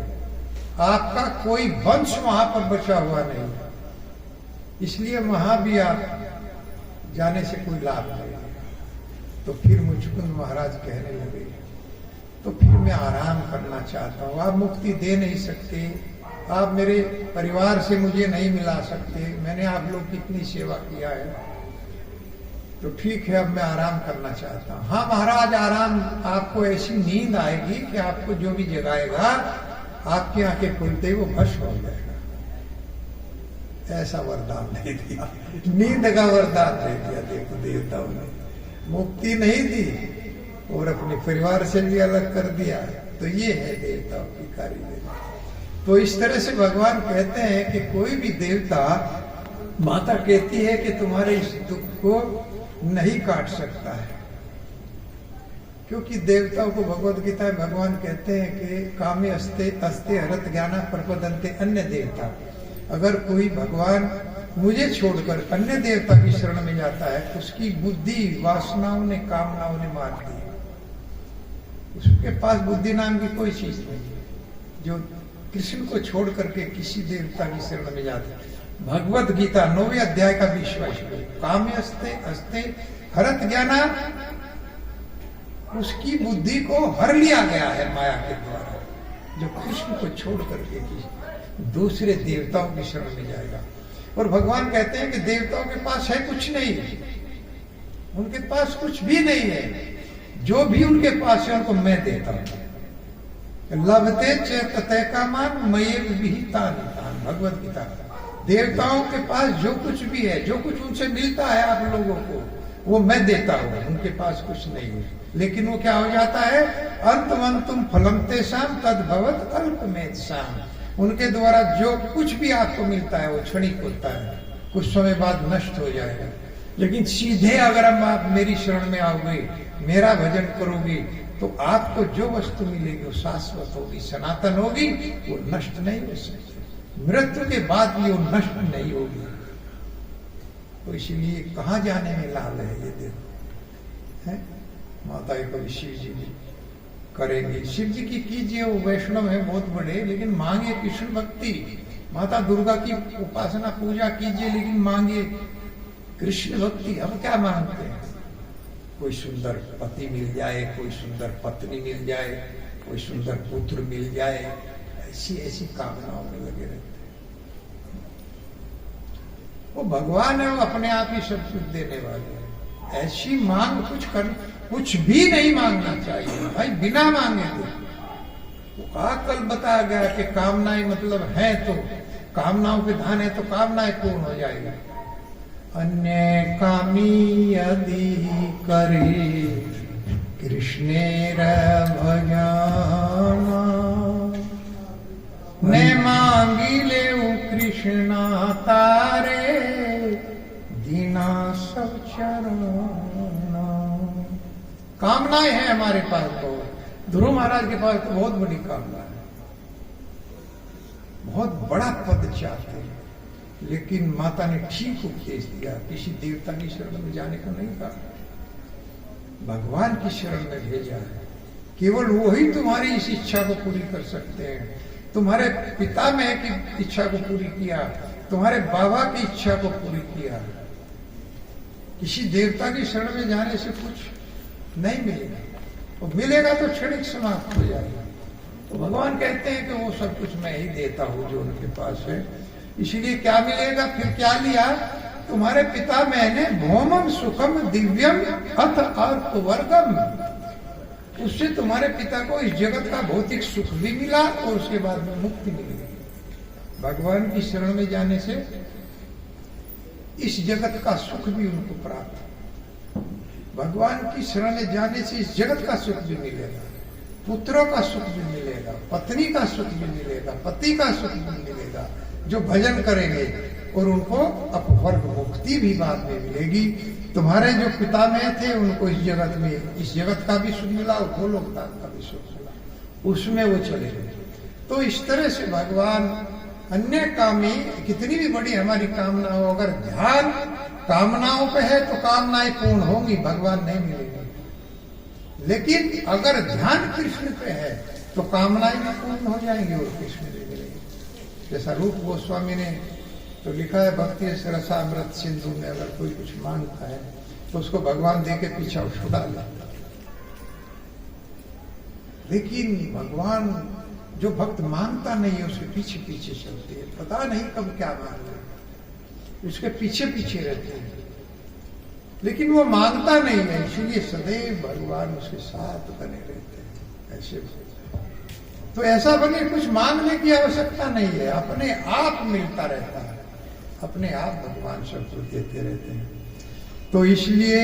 आपका कोई वंश वहां पर बचा हुआ नहीं, इसलिए वहां भी आप जाने से कोई लाभ नहीं। तो फिर मुचकुंद महाराज कहने लगे, तो फिर मैं आराम करना चाहता हूं, आप मुक्ति दे नहीं सकते, आप मेरे परिवार से मुझे नहीं मिला सकते, मैंने आप लोग की इतनी सेवा किया है, तो ठीक है अब मैं आराम करना चाहता हूं। हाँ महाराज, आराम आपको ऐसी नींद आएगी कि आपको जो भी जगाएगा आपकी आंखें खुलते ही वो भस्म हो जाएगा। ऐसा वरदान नहीं दिया, नींद का वरदान दे दिया। देखो देवताओं ने मुक्ति नहीं दी और अपने परिवार से भी अलग कर दिया। तो ये है देवताओं की कारीगरी। तो इस तरह से भगवान कहते हैं कि कोई भी देवता, माता कहती है कि तुम्हारे इस दुख को नहीं काट सकता है, क्योंकि देवताओं को भगवत गीता में भगवान कहते हैं कि कामे अस्ते अस्ते हरत ज्ञाना प्रपदन्ते अन्य देवता। अगर कोई भगवान मुझे छोड़कर अन्य देवता की शरण में जाता है, उसकी बुद्धि वासनाओं ने, कामनाओं ने मार दी, उसके पास बुद्धि नाम की कोई चीज नहीं। जो कृष्ण को छोड़ करके किसी देवता की शरण में जाता है, भगवत गीता 9वें अध्याय का 20वां श्लोक, कामे अस्ते अस्ते हरत ज्ञाना, उसकी बुद्धि को हर लिया गया है माया के द्वारा। जो कृष्ण को छोड़ करके दूसरे देवताओं की शरण में जाएगा। और भगवान कहते हैं कि देवताओं के पास है कुछ नहीं, उनके पास कुछ भी नहीं है, जो भी उनके पास है उनको मैं देता हूं। लभते चेतते का मान मये विहिता नितान, भगवत गीता। देवताओं के पास जो कुछ भी है, जो कुछ उनसे मिलता है आप लोगों को, वो मैं देता हूं, उनके पास कुछ नहीं है। लेकिन वो क्या हो जाता है, अंतमंतुम फलम तेषाम तद्भवत अल्पमेधसाम। उनके द्वारा जो कुछ भी आपको मिलता है वो क्षणिक होता है, कुछ समय बाद नष्ट हो जाएगा। लेकिन सीधे अगर आप मेरी शरण में आओगे, मेरा भजन करोगे, तो आपको जो वस्तु मिलेगी वो शाश्वत होगी, सनातन होगी, वो नष्ट नहीं हो सकती। मृत्यु के बाद भी वो नष्ट नहीं होगी। तो इसलिए कहाँ जाने में लाभ है, ये देखो है। माता कभी शिव जी भी करेंगे, शिव जी की कीजिए, वो वैष्णव है बहुत बड़े, लेकिन मांगे कृष्ण भक्ति। माता दुर्गा की उपासना पूजा कीजिए, लेकिन मांगिए कृष्ण भक्ति। हम क्या मांगते हैं? कोई सुंदर पति मिल जाए, कोई सुंदर पत्नी मिल जाए, कोई सुंदर पुत्र मिल जाए, ऐसी ऐसी कामनाओं में लगे रहते हैं। वो भगवान है, वो अपने आप ही सब कुछ देने वाले हैं। ऐसी मांग कुछ भी नहीं मांगना चाहिए भाई, बिना मांगे दो। वो कल बताया गया कि कामनाएं मतलब है, तो कामनाओं पे ध्यान है तो कामनाएं पूर्ण हो जाएगी। अन्य कामी यदि करे कृष्णेर भजना, ने मांगी ले कृष्णा तारे दीना सब चरण। कामनाएं हैं हमारे पास बहुत। ध्रुव महाराज के पास तो बहुत बड़ी कामना है, बहुत बड़ा पद चाहते हैं, लेकिन माता ने ठीक उपदेश दिया, किसी देवता की शरण में जाने को नहीं कहा, भगवान की शरण में भेजा है। केवल वही तुम्हारी इस इच्छा को पूरी कर सकते हैं। तुम्हारे पिता में की इच्छा को पूरी किया, तुम्हारे बाबा की इच्छा को पूरी किया। किसी देवता की शरण में जाने से कुछ नहीं मिलेगा, वो मिलेगा तो क्षणिक समाप्त हो जाएगा। तो भगवान कहते हैं कि वो सब कुछ मैं ही देता हूं जो उनके पास है। इसलिए क्या मिलेगा? फिर क्या लिया? तुम्हारे पिता मैंने भौमम सुखम दिव्यम अथ अर्थवर्गम, उससे तुम्हारे पिता को इस जगत का भौतिक सुख भी मिला और उसके बाद में मुक्ति मिली। भगवान की शरण में जाने से इस जगत का सुख भी उनको प्राप्त। भगवान की शरण में जाने से इस जगत का सुख भी मिलेगा, पुत्रों का सुख भी मिलेगा, पत्नी का सुख भी मिलेगा, पति का सुख भी मिलेगा जो भजन करेंगे, और उनको अपवर्ग मुक्ति भी बाद में मिलेगी। तुम्हारे जो पिता में थे उनको इस जगत का भी सुख मिला और गोलोकधाम का भी सुख मिला, उसमें वो चले गए। तो इस तरह से भगवान अन्य कामी, कितनी भी बड़ी हमारी कामना हो, अगर ध्यान कामनाओं पे है तो कामनाएं पूर्ण होंगी, भगवान नहीं मिलेंगे। लेकिन अगर ध्यान कृष्ण पे है तो कामनाएं भी पूर्ण हो जाएंगी और कृष्ण भी मिलेंगे। जैसा रूप गोस्वामी ने तो लिखा है, भक्ति रसामृत सिंधु में अगर कोई कुछ मांगता है तो उसको भगवान दे के पीछा छुड़ा लेता। लेकिन भगवान जो भक्त मांगता नहीं है उसके पीछे पीछे चलते हैं, पता नहीं कब क्या मांग रहे, उसके पीछे पीछे रहते हैं, लेकिन वो मांगता नहीं है, इसलिए सदैव भगवान उसके साथ बने रहते हैं। ऐसे तो ऐसा बने, कुछ मांगने की आवश्यकता नहीं है, अपने आप मिलता रहता है, अपने आप भगवान सब कुछ देते रहते हैं। तो इसलिए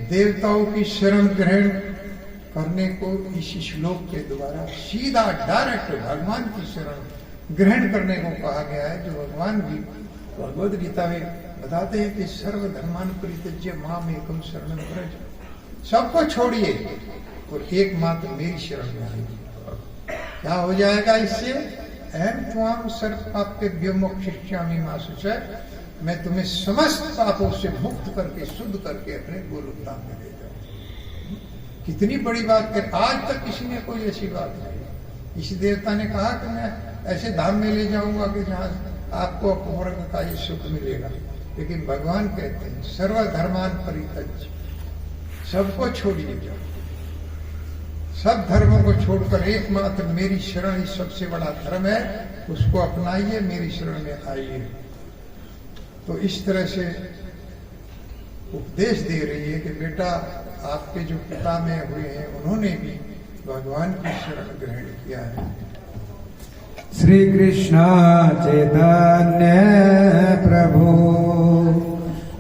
देवताओं की शरण ग्रहण करने को इस श्लोक के द्वारा सीधा डायरेक्ट भगवान की शरण ग्रहण करने को कहा गया है, जो भगवान भी भगवद गीता में बताते हैं कि सर्वधर्मान परित्यज्य माम एकम शरणं व्रज, सबको छोड़िए और एकमात्र मेरी शरण में आइए। क्या हो जाएगा इससे? अहम त्वाम सर्व पापेभ्यो मोक्षयिष्यामि मा शुचः, मैं तुम्हें समस्त पापों से मुक्त करके शुद्ध करके अपने गोलोकधाम में ले जाऊं। कितनी बड़ी बात कर, आज तक किसी ने कोई ऐसी बात नहीं। इसी देवता ने कहा कि मैं ऐसे धाम में ले जाऊंगा कि जहां आपको अपवर्ग का ये सुख मिलेगा, लेकिन भगवान कहते हैं सर्वधर्मान परित्यज्य, सबको छोड़िए जाओ, सब धर्मों को छोड़कर एकमात्र मेरी शरण ही सबसे बड़ा धर्म है, उसको अपनाइए, मेरी शरण में आइए। तो इस तरह से उपदेश दे रही है कि बेटा आपके जो पिता में हुए हैं उन्होंने भी भगवान की शरण ग्रहण किया है। श्री कृष्ण चैतन्य प्रभु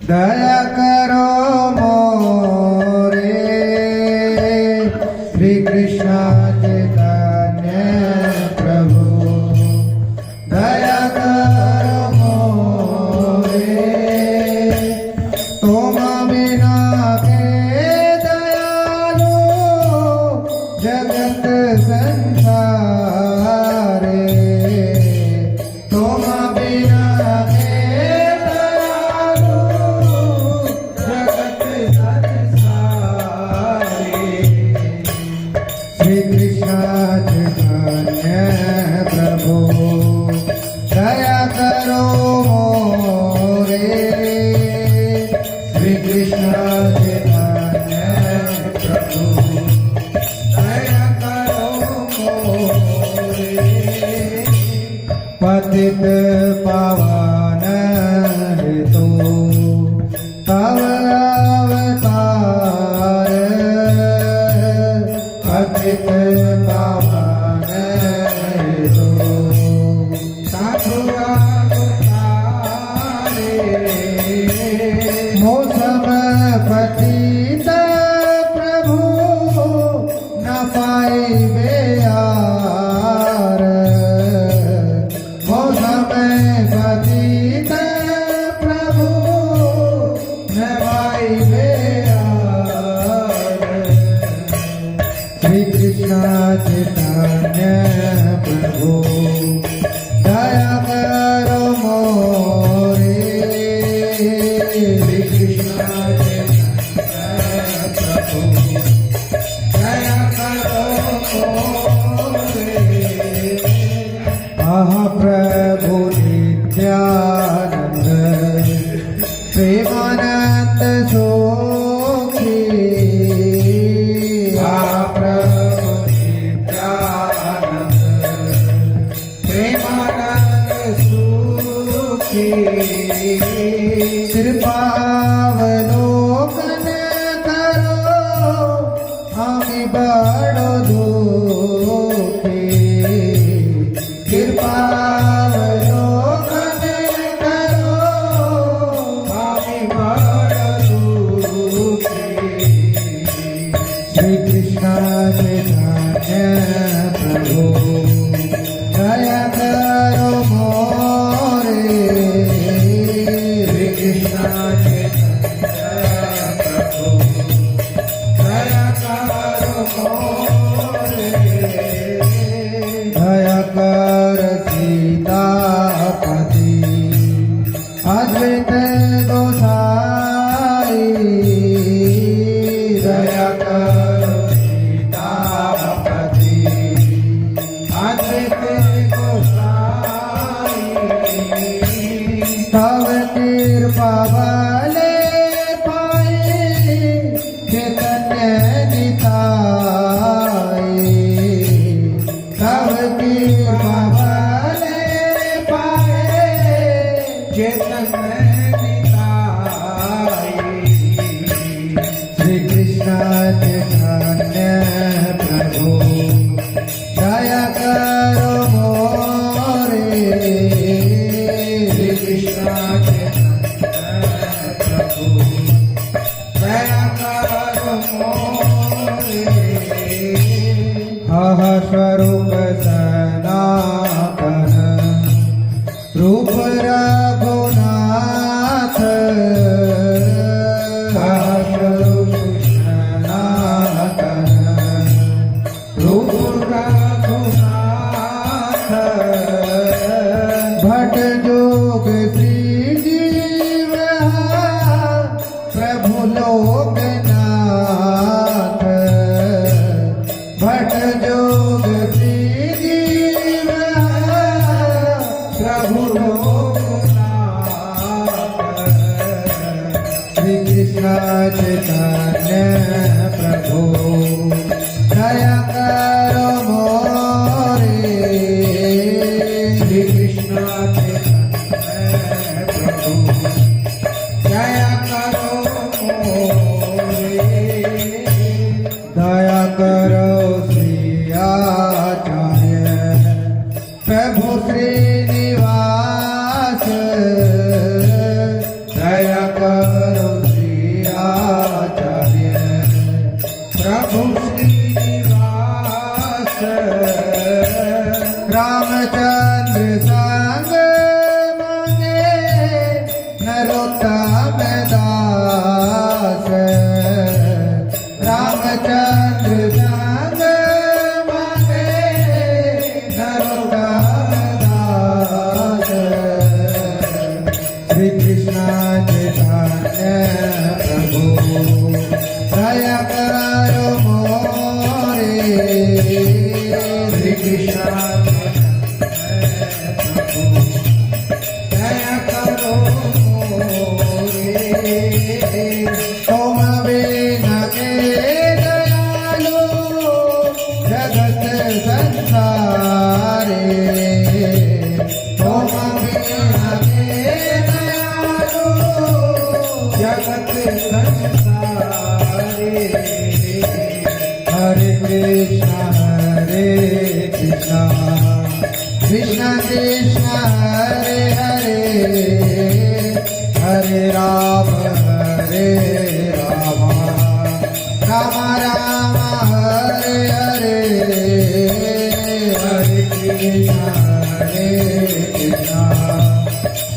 दया करो मोरे, श्री कृष्ण चैतन्य प्रभु दया करो मोरे, तुम बिना के दयालु जगत संसारे, तुम बिना के दयालु जगत चैतन्य प्रभु दया करो मोरे पतित पावन हेतु तव अवतार पतित पावन हेतु साधु अवतारे मौसम पतित प्रभु न पाइबे यार मौसम पतित प्रभु न पाइबे यार श्री कृष्ण चैतन्य प्रभु दया करो मोरे श्री कृष्ण चैतन्य प्रभु दया करो मोरे आह प्रभु नित्यानंद प्रेमानंद सोखी आह प्रभु नित्यानंद प्रेमानंद सुखी कृपावलोकन करो हमें बड़ो दुखी कृपावलोकन करो हमें बड़ो दुखी श्री कृष्ण चैतन्य प्रभु दया करो मोरे श्री कृष्ण चैतन्य प्रभु दया करो मोरे दया कर सीतापति अद्वैत गोसाई दया कर सीतापति अद्वैत गोसाई तव कृपा बले पाए चैतन्य निताई तव कृपा बले पाए चैतन्य निताई श्री कृष्ण चैतन्य प्रभु दया करो मोरे श्री कृष्ण चैतन्य प्रभु दया करो मोरे आह स्वरूप सनातन रूप रघुनाथ आह स्वरूप सनातन रूप रघुनाथ भट जोग श्री जीव प्रभु लोकनाथ भट जोग श्री जीव प्रभु लोकनाथ श्री कृष्ण चैतन्य प्रभु दया करो मोरे श्री कृष्ण चैतन्य प्रभु दया करो मोरे दया करो श्री आचार्य प्रभु श्रीनिवास दया करो श्री आचार्य प्रभु श्रीनिवास रामचंद्र संग मांगे नरोत्तम दास रामचंद्र संग मांगे नरोत्तम दास श्री कृष्ण चैतन्य प्रभु दया करो मोरे श्री कृष्ण प्रभु दया करो मोरे तुम बिना के दयालु जगत संसारे, तुम बिना के दयालु जगत संसारे। हरे कृष्णा कृष्णा कृष्णा हरे हरे, हरे राम राम राम हरे हरे। हरे कृष्णा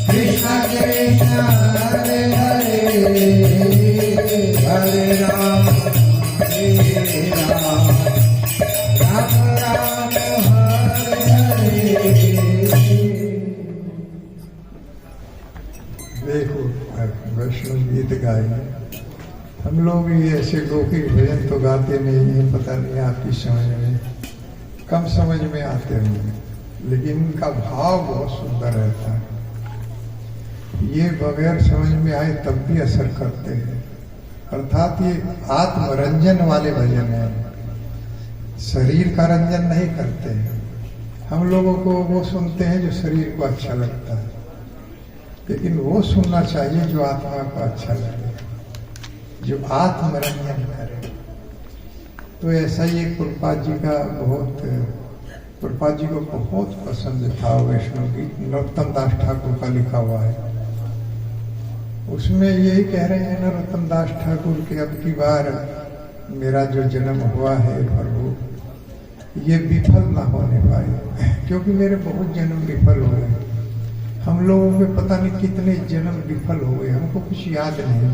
कृष्णा कृष्णा हरे हरे, हरे राम राम राम हरे हरे। देखो वैष्णव गीत गाए, हम लोग ये ऐसे लौकिक भजन तो गाते नहीं है, पता नहीं आपकी समझ में कम समझ में आते होंगे, लेकिन इनका भाव बहुत सुंदर रहता है। ये बगैर समझ में आए तब भी असर करते हैं, अर्थात ये आत्मरंजन वाले भजन हैं, शरीर का रंजन नहीं करते हैं। हम लोगों को वो सुनते हैं जो शरीर को अच्छा लगता है, लेकिन वो सुनना चाहिए जो आत्मा को अच्छा लगे, जो आत्मरंजन करे। तो ऐसा ही एक प्रभुपाद जी को बहुत पसंद था वैष्णव गीत, नरोत्तम दास ठाकुर का लिखा हुआ है। उसमें यही कह रहे हैं नरोत्तम दास ठाकुर कि अब की बार मेरा जो जन्म हुआ है प्रभु, ये विफल ना होने पाए, क्योंकि मेरे बहुत जन्म विफल हो गए। हम लोगों के पता नहीं कितने जन्म विफल हो गए, हमको कुछ याद नहीं,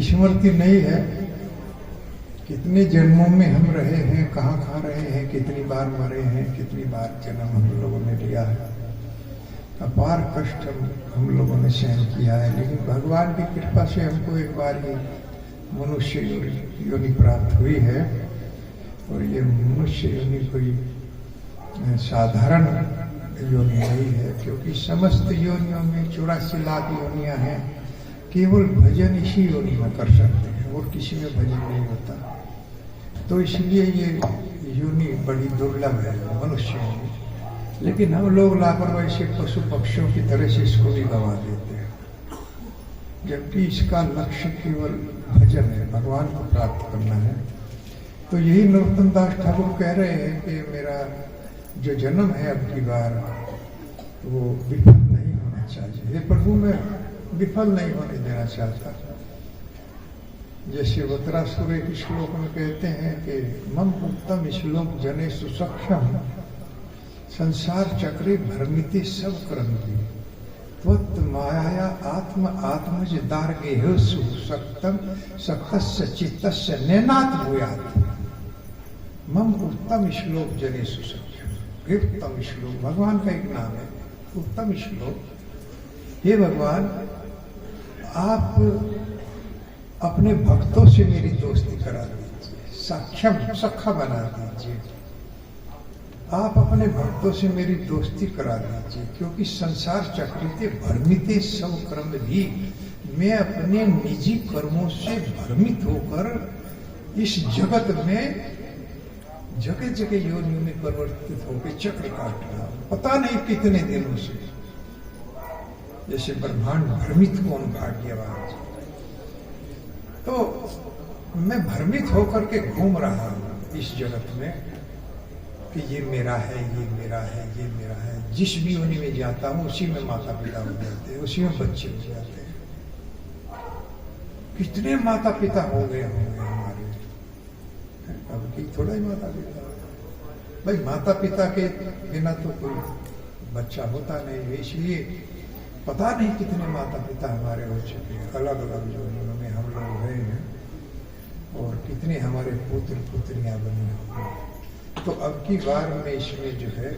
स्मृति नहीं है कितने जन्मों में हम रहे हैं, कहाँ कहाँ रहे हैं, कितनी बार मरे हैं, कितनी बार जन्म हम लोगों ने लिया है। अपार कष्ट हम लोगों ने सहन किया है, लेकिन भगवान की कृपा से हमको एक बार ये मनुष्य योनि प्राप्त हुई है। और ये मनुष्य योनि कोई साधारण योनि नहीं है, क्योंकि समस्त योनियों में 84 लाख योनियां हैं, केवल भजन इसी योनि में कर सकते हैं और किसी में भजन नहीं होता। तो इसलिए ये योनि बड़ी दुर्लभ है मनुष्य योनि, लेकिन हम लोग लापरवाही से पशु पक्षियों की तरह से इसको भी गंवा देते हैं, जबकि इसका लक्ष्य केवल भजन है, भगवान को प्राप्त करना है। तो यही नरोत्तम दास ठाकुर कह रहे हैं कि मेरा जो जन्म है अब की बार वो विफल नहीं होना चाहिए। ये प्रभु मैं विफल नहीं होने देना चाहता। जैसे वत्रासुर एक श्लोक में कहते हैं कि मम उत्तम श्लोक जने सुसख्यम संसार चक्रे भ्रमिते सब क्रंति त्वत् माया आत्म आत्मज दार्गे सुसक्तम सक्तस्य चित्तस्य नैनात् भूयात्। मम उत्तम श्लोक जने सुसख्यम, उत्तम श्लोक भगवान का एक नाम है, उत्तम श्लोक। हे भगवान, आप अपने भक्तों से मेरी दोस्ती करा दीजिए, सखा बना दीजिए। आप अपने भक्तों से मेरी दोस्ती करा दीजिए, क्योंकि संसार चक्रिते भ्रमिते सब कर्म भी, मैं अपने निजी कर्मों से भ्रमित होकर इस जगत में जगह जगह योनियों में परिवर्तित होकर चक्र काट रहा हूं, पता नहीं कितने दिनों से। जैसे ब्रह्मांड भ्रमित कौन भाग्यवान। तो मैं भ्रमित होकर के घूम रहा हूं इस जगत में कि ये मेरा है, ये मेरा है, ये मेरा है। जिस भी योनि में जाता हूं उसी में माता पिता हो जाते हैं, उसी में बच्चे हो जाते हैं। कितने माता पिता हो गए होंगे हमारे, अब की थोड़ा ही माता पिता। भाई माता पिता के बिना तो कोई बच्चा होता नहीं है, इसलिए पता नहीं कितने माता पिता हमारे हो चुके हैं, अलग अलग योनियों में हम लोग रहे हैं, और कितने हमारे पुत्र पुत्रियां बनी होंगी। तो अब की बार मैं इसमें जो है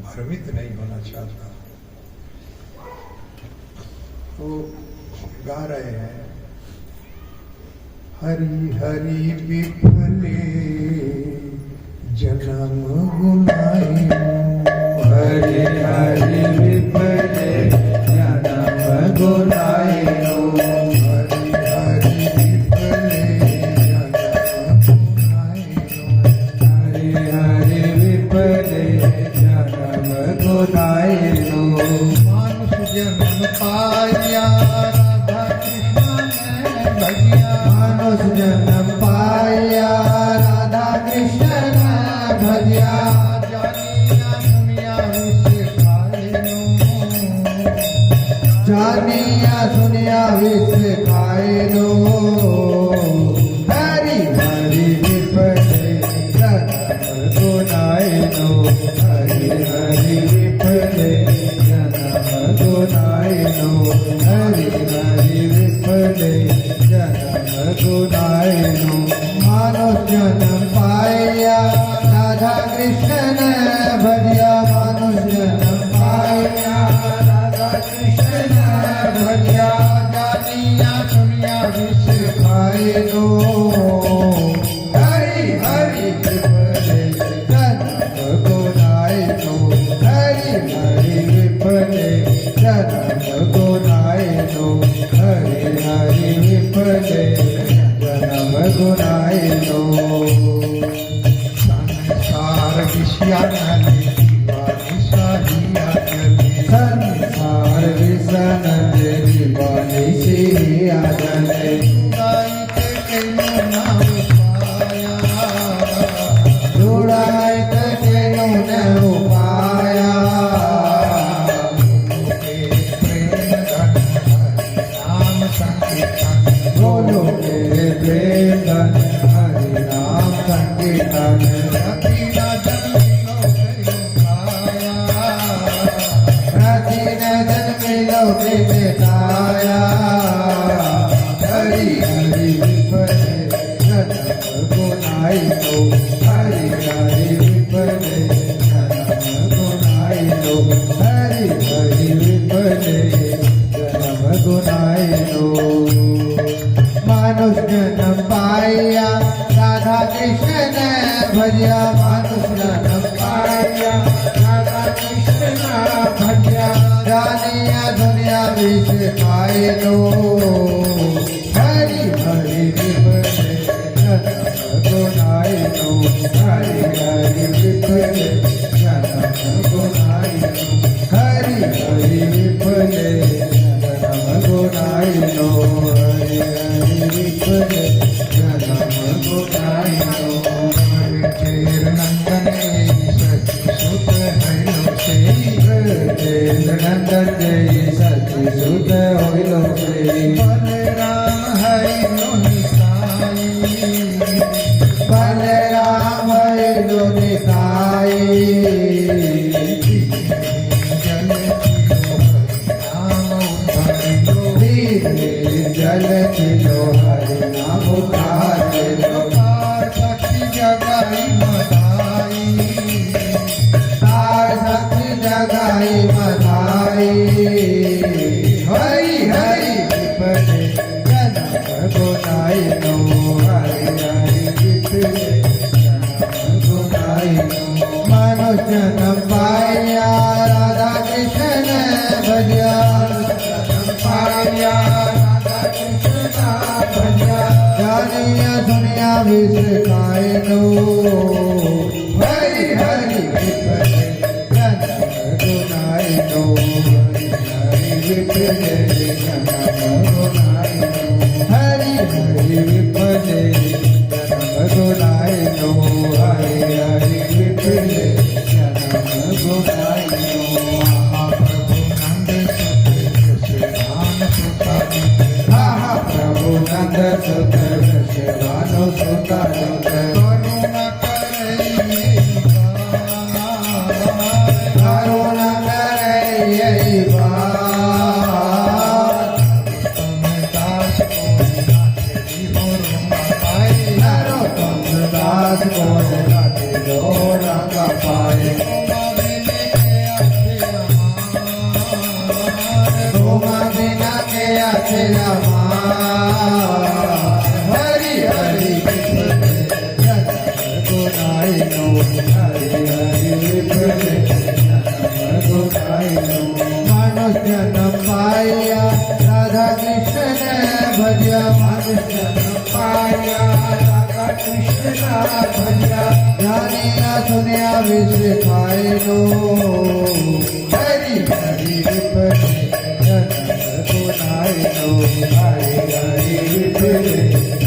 भ्रमित नहीं होना चाहता। तो गा रहे हैं हरि हरि विफले जन्म गुनाए, हरि हरि विफले जन्म गुनाए, हरि खाए लो हरि हरि विपले जन्म गुनाए लो हरि हरि विपले जन्म गुनाए लो हरि हरि विपले जन्म गुनाए लो मानो जन्म पाया राधा कृष्ण भजिया मानो जन्म पाया राधा कृष्ण भजिया जानिया सुनिया विष खाए लो हरि हरि विपले जन्म गुनाए लो हरि हरि विपले जन्म गुनाए लो हरि हरि विपले जन्म गुनाए लो संसार विषया नली दीवानी साहिया चली संसार विसन दीवानी से आजले गाई के केनो नाम पाया जुड़ाए तेनो न उपाया बोलो के प्रेम धन हरि नाम संकीर्तन बोलो के प्रेम धन हरि नाम संकीर्तन हरि हरि विपले जन्म गुनाए लो हरि हरि विपले जन्म गुनाए लो हरि हरि विपले जन्म गुनाए लो मानुष जन्म पाया राधा कृष्ण भजिया मानुष जन्म पाया राधा कृष्ण भजिया जानिया दुनिया विष खाए लो हरि हरि विपले जन्म गुनाए लो हरि हरि विपले जन्म गुनाए लो हरि हरि विपले जन्म गुनाए लो हरि हरि विपले जन्म गुनाए लो चेर नंदन सच सुत हरिलो से नंदन जय सची सुत होइलो से बलराम हरिलो निसाई बलराम हरिलो निताई जल चिलो हरि नाम उठाए लो शक्ति जगाई मदाई शक्ति जगाई मधाई हरि हरि विपले जन्म गुनाए लो हरि हरि विपले जन्म गुनाए लो मानो जन्म पाया राधा कृष्ण भजिया पाया राधा कृष्ण भजिया जानिया सुनिया विष खाए लो हरि हरि विपले जन्म गुनाए लो हरि हरि विपले जन्म गुनाए लो हरि हरि विपले जन्म गुनाए लो हरि हरि विपले जन्म गुनाए लो महाप्रभु नंद सुत महाप्रभु नंद सुत सुता करुणा करुणा करे दास को दास को रंग पाए रोमा बिना के अकेला हरि हरि विपले जन्म गुनाए लो हरि हरि विपले जन्म गुनाए लो मानुष जन्म पाया राधा कृष्ण भजिया मानुष जन्म पाया राधा कृष्ण भजिया जानिया सुनिया विष खाए लो हरि हरि विपले जन्म गुनाए लो हरि हरि विपले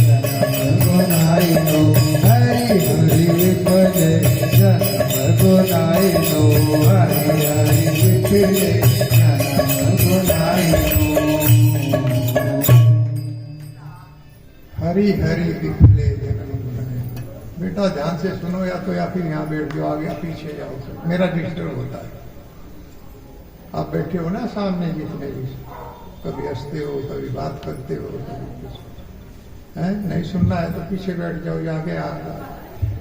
जन्म गुनाए लो हरि हरि विपले जन्म गुनाए लो हरि हरि विपले जन्म गुनाए लो हरी हरी विफले जन्म है। बेटा ध्यान से सुनो, या तो या फिर यहाँ बैठ जाओ, आगे पीछे जाओ, मेरा डिस्टर्ब होता है। आप बैठे हो ना सामने जितने भी, कभी हंसते हो, कभी बात करते हो, कभी कुछ है, नहीं सुनना है तो पीछे बैठ जाओ, या आगे आ जाओ,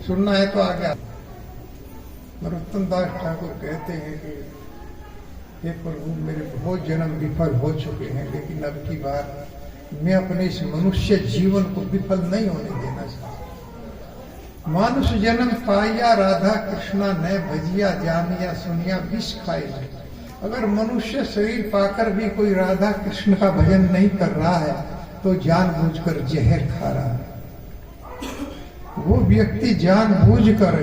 सुनना है तो आगे। नरोत्तम दास ठाकुर कहते हैं कि हे प्रभु, मेरे बहुत जन्म विफल हो चुके हैं, लेकिन अब की बार मैं अपने इस मनुष्य जीवन को विफल नहीं होने देना चाहता। मानुष जन्म पाया राधा कृष्णा न भजिया जानिया सुनिया विष खाए। अगर मनुष्य शरीर पाकर भी कोई राधा कृष्ण का भजन नहीं कर रहा है तो जानबूझकर जहर खा रहा है। वो व्यक्ति जानबूझकर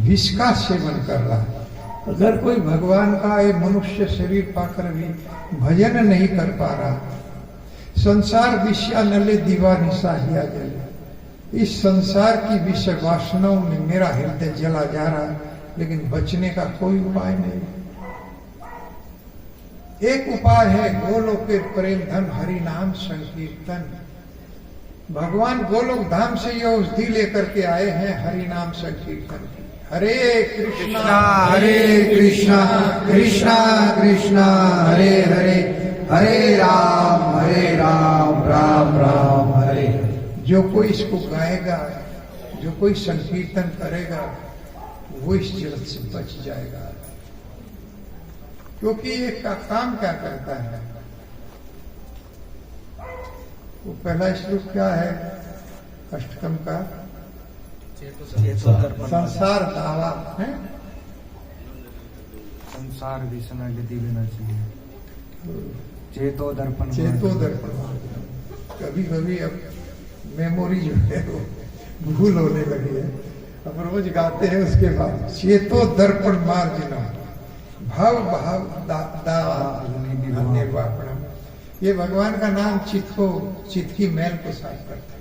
विष का सेवन कर रहा है। अगर कोई भगवान का ये मनुष्य शरीर पाकर भी भजन नहीं कर पा रहा, संसार विषया नले दीवानिशा हिया जले, इस संसार की विषय वासनाओं में मेरा हृदय जला जा रहा है, लेकिन बचने का कोई उपाय नहीं। एक उपाय है, गोलोक के प्रेम धन हरि नाम संकीर्तन। भगवान गोलोक धाम से ये औषधि लेकर के आए हैं, हरि नाम संकीर्तन की। हरे कृष्णा हरे कृष्णा कृष्णा कृष्णा हरे हरे, हरे राम राम राम हरे। जो कोई इसको गाएगा, जो कोई संकीर्तन करेगा, वो इस जगत से बच जाएगा। क्योंकि ये काम क्या करता है? वो पहला श्लोक क्या है अष्टकम का? संसार दावा है, संसार विषण यदि लेना चाहिए, चेतो दर्पण कभी कभी अब मेमोरी जो है वो भूल होने लगी है। अब रोज गाते हैं उसके बाद चेतो दर्पण मार्जना भाव भाव निर्वापणम। ये भगवान का नाम चित्त की मैल को साफ करता है।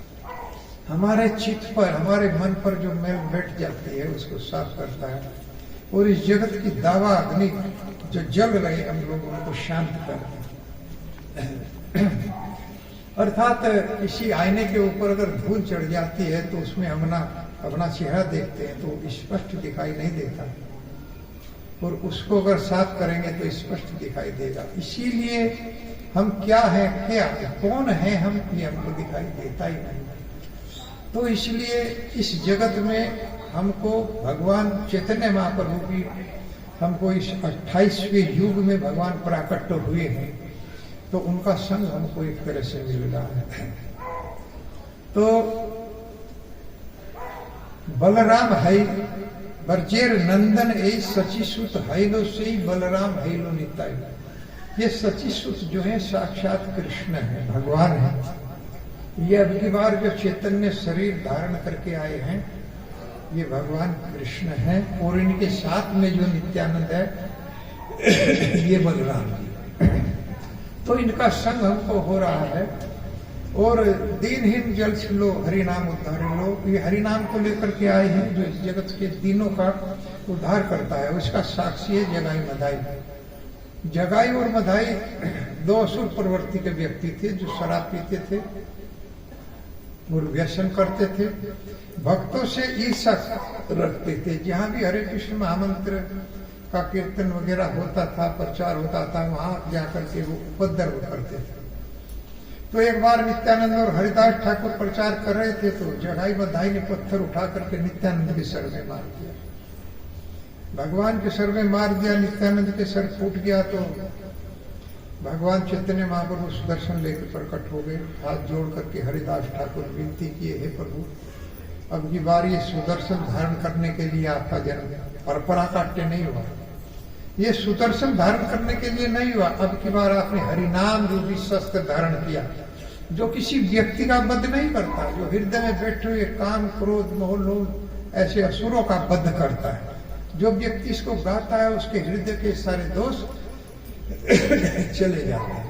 हमारे चित्त पर, हमारे मन पर जो मैल बैठ जाती है उसको साफ करता है, और इस जगत की दावा अग्नि जो जल रहे हम लोग उनको शांत करते हैं। अर्थात किसी आईने के ऊपर अगर धूल चढ़ जाती है तो उसमें हम अपना चेहरा देखते हैं तो स्पष्ट दिखाई नहीं देता, और उसको अगर साफ करेंगे तो स्पष्ट दिखाई देगा। इसीलिए हम क्या है, क्या कौन है हम, ये हमको दिखाई देता ही नहीं। तो इसलिए इस जगत में हमको भगवान चैतन्य महाप्रभु की, हमको इस 28वें युग में भगवान प्राकट हुए हैं, तो उनका संग हमको एक तरह से मिल रहा है। तो बलराम है बरजेर नंदन ए सचिसुत हैलो से ही बलराम हैलो निताई। ये सचिसुत जो है साक्षात कृष्ण है, भगवान है। ये अब की बार जो चैतन्य शरीर धारण करके आए हैं ये भगवान कृष्ण हैं, और इनके साथ में जो नित्यानंद है ये बलराम जी। तो इनका संग हमको हो रहा है। और दीनहीन जल छिलो हरि नाम उद्धार लो, ये हरि नाम को लेकर के आए हैं जो इस जगत के दीनों का उद्धार करता है। उसका साक्षी है जगाई मधाई। जगाई और मधाई दो असुर प्रवृत्ति के व्यक्ति थे जो शराब पीते थे और व्यसन करते थे, भक्तों से ईर्ष्या रखते थे। जहां भी हरे कृष्ण महामंत्र का कीर्तन वगैरह होता था, प्रचार होता था, वहां जाकर के वो उपद्रव करते थे। तो एक बार नित्यानंद और हरिदास ठाकुर प्रचार कर रहे थे तो जगाई बधाई ने पत्थर उठा करके नित्यानंद के सर में मार दिया। भगवान के सर में मार दिया, नित्यानंद के सर फूट गया। तो भगवान चैतन्य महाप्रभु सुदर्शन लेकर प्रकट हो गए, हाथ जोड़ करके हरिदास ठाकुर विनती किए, हे प्रभु अब की बार ये सुदर्शन धारण करने के लिए आपका जन्म परपरा काटने नहीं हुआ, ये सुदर्शन धारण करने के लिए नहीं हुआ, अब की बार आपने हरिनाम रूपी शस्त्र धारण किया जो किसी व्यक्ति का वध नहीं करता, जो हृदय में बैठे हुए काम क्रोध मोह लोभ ऐसे असुरों का वध करता है। जो व्यक्ति इसको गाता है उसके हृदय के सारे दोष चले जाते हैं।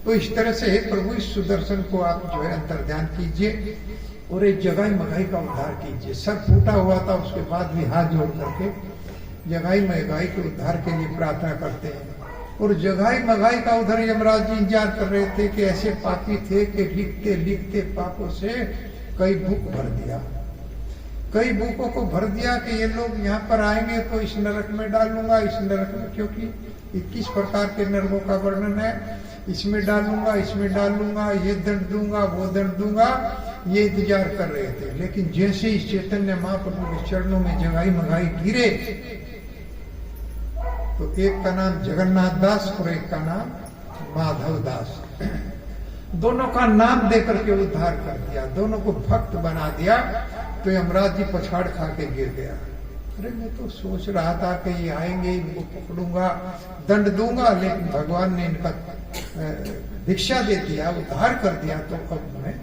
तो इस तरह से हे प्रभु इस सुदर्शन को आप जो है अंतर्ध्यान कीजिए और एक जगाई मगाई का उद्धार कीजिए। सर फूटा हुआ था उसके बाद भी हाथ जोड़ करके जगाई महगाई के उद्धार के लिए प्रार्थना करते हैं। और जगाई मगाई का उधर यमराज जी इंतजार कर रहे थे कि ऐसे पापी थे कि लिखते लिखते पापों से कई बुक भर दिया, कई बुकों को भर दिया कि ये लोग यहाँ पर आएंगे तो इस नरक में डालूंगा, इस नरक में, क्योंकि 21 प्रकार के नरकों का वर्णन है, इसमें डालूंगा, इसमें डालूंगा, ये दंड दूंगा, वो दंड दूंगा, ये इंतजार कर रहे थे। लेकिन जैसे ही चैतन्य महाप्रभु के चरणों में जगाई मगाई गिरे तो एक का नाम जगन्नाथ दास और एक का नाम माधव दास, दोनों का नाम देकर के उद्धार कर दिया, दोनों को भक्त बना दिया। तो यमराज जी पछाड़ खा के गिर गया। अरे मैं तो सोच रहा था कि ये आएंगे, इनको पकड़ूंगा, दंड दूंगा, लेकिन भगवान ने इनका दीक्षा दे दिया, उद्धार कर दिया, तो अब मैं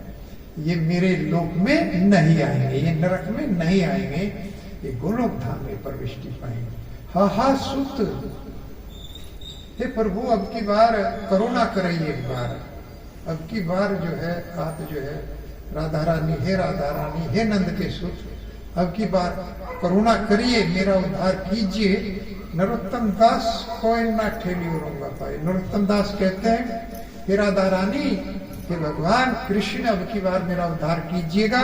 ये मेरे लोक में नहीं आएंगे, ये नरक में नहीं आएंगे, ये गोलोक धाम में प्रविष्टि पाएंगे। हा सुत, हे प्रभु अब की बार करुणा कराइए, एक बार अब की बार जो है आप जो है राधा रानी, हे राधा रानी, हे नंद के सुत, अब की बार करुणा करिए, मेरा उद्धार कीजिए। नरोत्तम दास कोई ना ठेली उरूंगा पाए। नरोत्तम दास कहते हैं, हे राधा रानी, हे भगवान कृष्ण, अब की बार मेरा उद्धार कीजिएगा,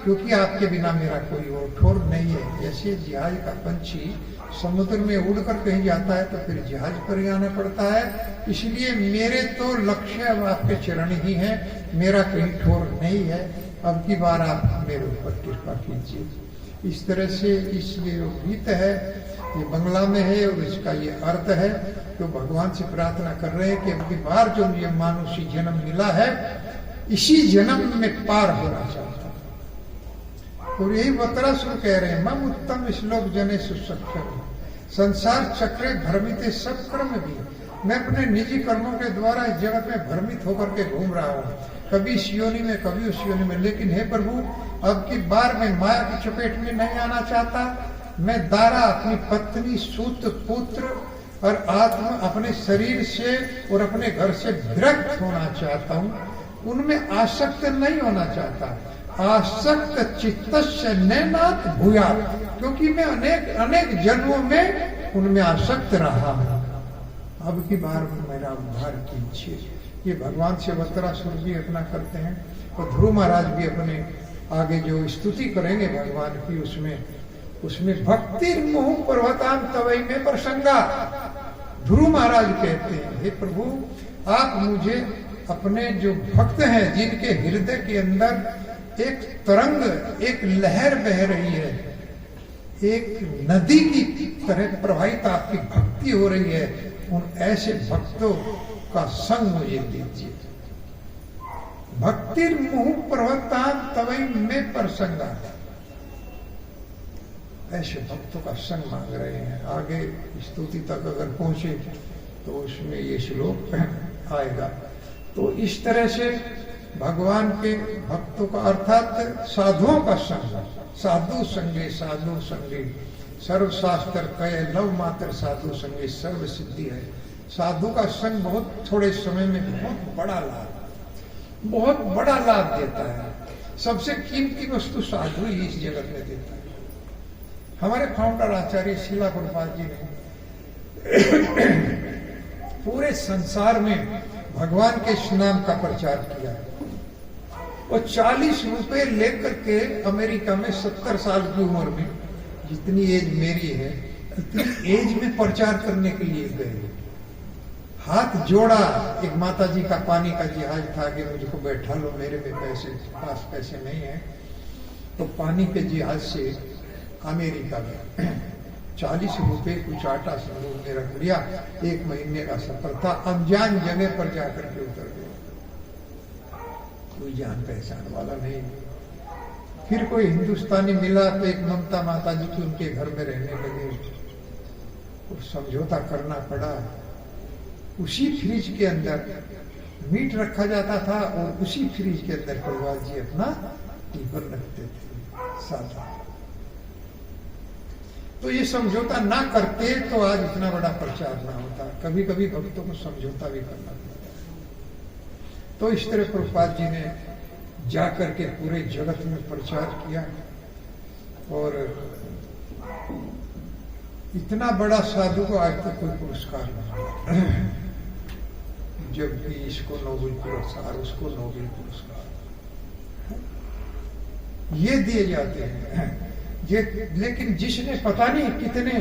क्योंकि आपके बिना मेरा कोई और ठोर नहीं है। जैसे जहाज का पंछी समुद्र में उड़कर कहीं जाता है तो फिर जहाज पर ही आना पड़ता है, इसलिए मेरे तो लक्ष्य अब आपके चरण ही है, मेरा कहीं ठोर नहीं है, अब की बार आप मेरे ऊपर कृपा कीजिए। इस तरह से इसलिए जो गीत है ये बंगला में है और इसका ये अर्थ है, तो भगवान से प्रार्थना कर रहे हैं कि अब की बार जो मुझे मानुषी जन्म मिला है, इसी जन्म में पार होना चाहता हूं। और यही वत्रासुर कह रहे हैं, मम उत्तम श्लोक जने सुसक्षर, संसार चक्रे भ्रमित सब कर्म भी। मैं अपने निजी कर्मों के द्वारा इस जगत में भ्रमित होकर के घूम रहा हूँ, कभी इस योनि में, कभी उस योनि में, लेकिन हे प्रभु अब की बार मैं माया की चपेट में नहीं आना चाहता। मैं दारा, अपनी पत्नी, सूत, पुत्र और आत्मा, अपने शरीर से और अपने घर से विरक्त होना चाहता हूँ, उनमें आसक्त नहीं होना चाहता। आसक्त चित्तस्य नैनाथ भूयात्, क्योंकि मैं अनेक जन्मों में उनमें आसक्त रहा हूं। अब की बार मेरा उद्धार कीजिए। ये भगवान से वत्रासुर भी अपना करते हैं, और ध्रुव महाराज भी अपने आगे जो स्तुति करेंगे भगवान की, उसमें भक्ति मोह पर्वतान तवई में प्रसंगा। ध्रुव महाराज कहते हैं, हे प्रभु आप मुझे अपने जो भक्त हैं, जिनके हृदय के अंदर एक तरंग, एक लहर बह रही है, एक नदी की तरह प्रवाहित आपकी भक्ति हो रही है, उन ऐसे भक्तों का संग मुझे दीजिए। भक्ति मुह पर्वतान तवई में प्रसंगा, ऐसे भक्तों का संग मांग रहे हैं। आगे स्तुति तक अगर पहुंचे तो उसमें ये श्लोक आएगा। तो इस तरह से भगवान के भक्तों का, अर्थात साधुओं का संग, साधु संगे साधु संगे सर्वशास्त्र कहे लव मात्र साधु संगे सर्व सिद्धि है। साधु का संग बहुत थोड़े समय में बहुत बड़ा लाभ देता है। सबसे कीमती वस्तु साधु ही इस जगत में देता है। हमारे फाउंडर आचार्य शिला प्रभुपाद जी ने पूरे संसार में भगवान के इस नाम का प्रचार किया है। और 40 रुपए लेकर के अमेरिका में 70 साल की उम्र में, जितनी एज मेरी है, इतनी एज में प्रचार करने के लिए गए। हाथ जोड़ा, एक माता जी का पानी का जहाज था कि मुझको बैठा लो, मेरे में पास पैसे नहीं है, तो पानी के जहाज से अमेरिका में 40 रुपए कुछ आटा संदूक में रख लिया। 1 महीने का सफर था, अनजान जगह पर जाकर के उतर गए, कोई जान पहचान वाला नहीं। फिर कोई हिंदुस्तानी मिला तो एक ममता माता जी की उनके घर में रहने लगे, और समझौता करना पड़ा। उसी फ्रिज के अंदर मीट रखा जाता था और उसी फ्रिज के अंदर प्रभुपाद जी अपना टिफिन रखते थे साथ। तो ये समझौता ना करते तो आज इतना बड़ा प्रचार ना होता। कभी कभी भक्तों को समझौता भी करना पड़ता है। तो इस तरह प्रभुपाद जी ने जाकर के पूरे जगत में प्रचार किया, और इतना बड़ा साधु को आज तक कोई पुरस्कार नहीं मिला, जबकि इसको नोबेल पुरस्कार, उसको नोबेल पुरस्कार ये दिए जाते हैं। ये लेकिन जिसने पता नहीं कितने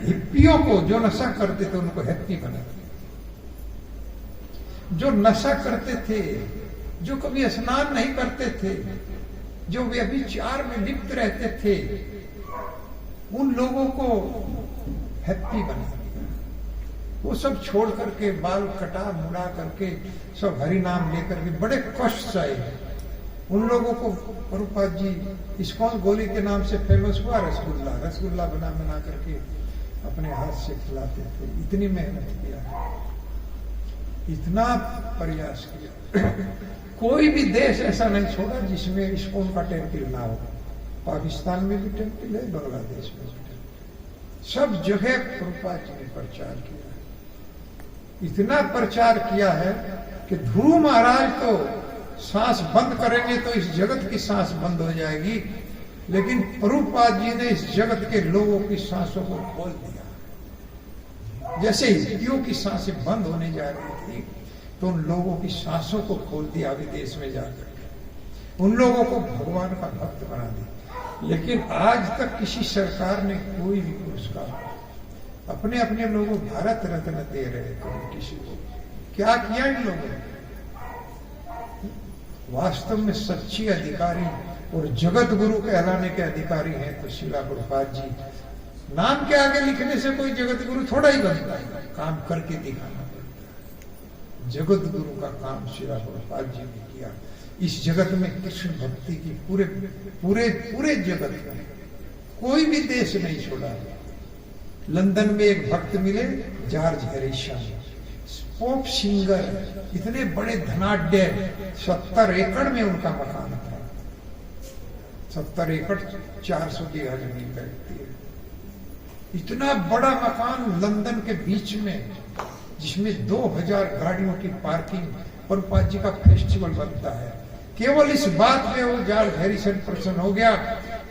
हिप्पियों को जो नशा करते थे उनको हैप्पी बना दिया, जो नशा करते थे, जो कभी स्नान नहीं करते थे, जो व्यभिचार में लिप्त रहते थे, उन लोगों को हैप्पी बना दिया। वो सब छोड़ करके बाल कटा मुड़ा करके सब हरि नाम लेकर के बड़े कष्ट आए। उन लोगों को प्रभुपाद जी इस्कॉन गोली के नाम से फेमस हुआ, रसगुल्ला रसगुल्ला बना बना करके अपने हाथ से खिलाते थे। इतनी मेहनत किया, इतना प्रयास किया, कोई भी देश ऐसा नहीं छोड़ा जिसमें इस्कॉन का टेम्पल ना हो। पाकिस्तान में भी टेम्पल है, बांग्लादेश में भी टेम्पल, सब जगह प्रभुपाद जी ने प्रचार किया है। इतना प्रचार किया है कि ध्रुव महाराज तो सांस बंद करेंगे तो इस जगत की सांस बंद हो जाएगी, लेकिन प्रभुपाद जी ने इस जगत के लोगों की सांसों को खोल दिया। जैसे हिप्पियों की सांसें बंद होने जा रही थी तो उन लोगों की सांसों को खोल दिया विदेश में जाकर के, उन लोगों को भगवान का भक्त बना दिया। लेकिन आज तक किसी सरकार ने कोई भी पुरस्कार अपने अपने लोगों भारत रत्न दे रहे थे किसी को। क्या किया इन लोगों ने? वास्तव में सच्ची अधिकारी और जगत गुरु कहलाने के अधिकारी हैं तो शिला प्रभुपाद जी। नाम के आगे लिखने से कोई जगत गुरु थोड़ा ही बनता है, काम करके दिखाना पड़ता है। जगत गुरु का काम शिला प्रभुपाद जी ने किया। इस जगत में कृष्ण भक्ति की पूरे पूरे पूरे जगत में कोई भी देश नहीं छोड़ा। लंदन में एक भक्त मिले, जॉर्ज हैरिसन, पोप सिंगर, इतने बड़े धनाढ्य, 70 एकड़ में उनका मकान था। 70 एकड़ 400 बीघा जमीन बैठती है। इतना बड़ा मकान लंदन के बीच में, जिसमें 2000 गाड़ियों की पार्किंग, प्रभुपाद जी का फेस्टिवल बनता है। केवल इस बात में वो जॉर्ज हैरिसन प्रसन्न हो गया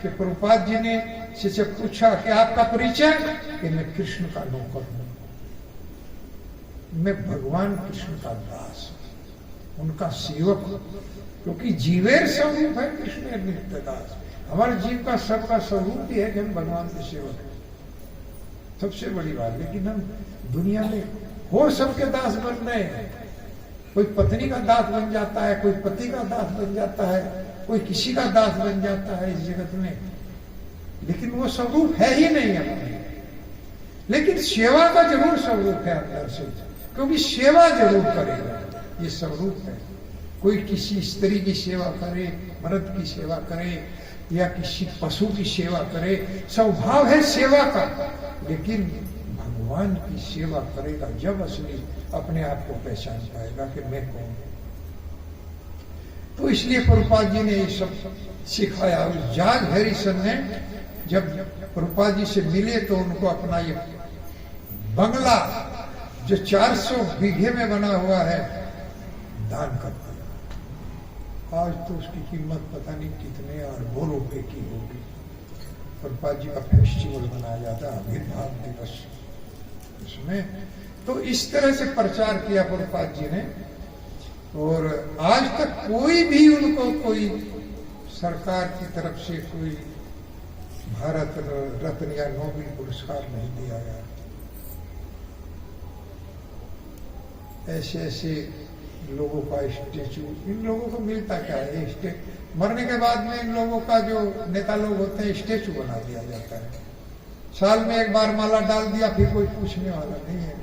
कि प्रभुपाद जी ने से पूछा कि आपका परिचय, कि मैं कृष्ण का नौकर हूं, मैं भगवान कृष्ण का दास, उनका सेवक हूं, क्योंकि जीवेर स्वरूप है कृष्ण नित्य दास। हमारे जीव का सबका स्वरूप भी है कि हम भगवान के सेवक हैं, सबसे बड़ी बात। लेकिन हम दुनिया में हो सबके दास बन रहे हैं। कोई पत्नी का दास बन जाता है, कोई पति का दास बन जाता है, कोई किसी का दास बन जाता है इस जगत में, लेकिन वो स्वरूप है ही नहीं हमारे। लेकिन सेवा का जरूर स्वरूप है अंदर से, क्योंकि सेवा जरूर करेगा, ये स्वरूप है। कोई किसी स्त्री की सेवा करे, मर्द की सेवा करे, या किसी पशु की सेवा करे, स्वभाव है सेवा का। लेकिन भगवान की सेवा करेगा जब असली अपने आप को पहचान पाएगा कि मैं कौन हूं। तो इसलिए प्रभुपाद जी ने ये सब सिखाया। जॉर्ज हैरिसन ने जब प्रभुपाद जी से मिले तो उनको अपना ये बंगला जो 400 बीघे में बना हुआ है दान कर दिया। आज तो उसकी कीमत पता नहीं कितने अरबों रुपए की होगी। प्रभुपाद जी का फेस्टिवल मनाया जाता है, आविर्भाव दिवस, उसमें तो इस तरह से प्रचार किया प्रभुपाद जी ने। और आज तक कोई भी उनको कोई सरकार की तरफ से कोई भारत रत्न या नोबेल पुरस्कार नहीं दिया गया। ऐसे ऐसे लोगों का स्टेचू, इन लोगों को मिलता क्या है? मरने के बाद में इन लोगों का जो नेता लोग होते हैं स्टेचू बना दिया जाता है। साल में एक बार माला डाल दिया, फिर कोई पूछने वाला नहीं है।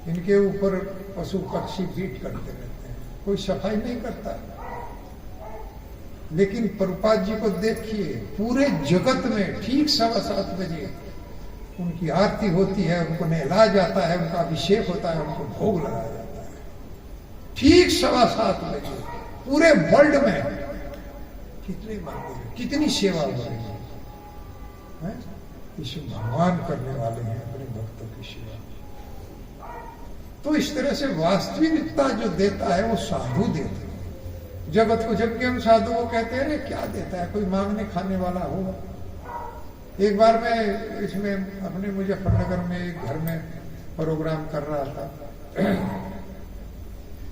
इनके ऊपर पशु पक्षी बीट करते रहते हैं, कोई सफाई नहीं करता। लेकिन प्रभुपाद जी को देखिए, पूरे जगत में ठीक 7:15 बजे उनकी आरती होती है, उनको नहलाया जाता है, उनका अभिषेक होता है, उनको भोग लगाया जाता है। ठीक 7:15 बजे पूरे वर्ल्ड में कितने मंदिर, कितनी सेवा हो रही है। इसे भगवान करने वाले हैं अपने भक्तों की सेवा। तो इस तरह से वास्तविकता जो देता है वो साधु देता है जगत को। जबकि हम साधु को कहते हैं क्या देता है, कोई मांगने खाने वाला हो, एक बार मैं इसमें अपने मुजफ्फरनगर में एक घर में प्रोग्राम कर रहा था,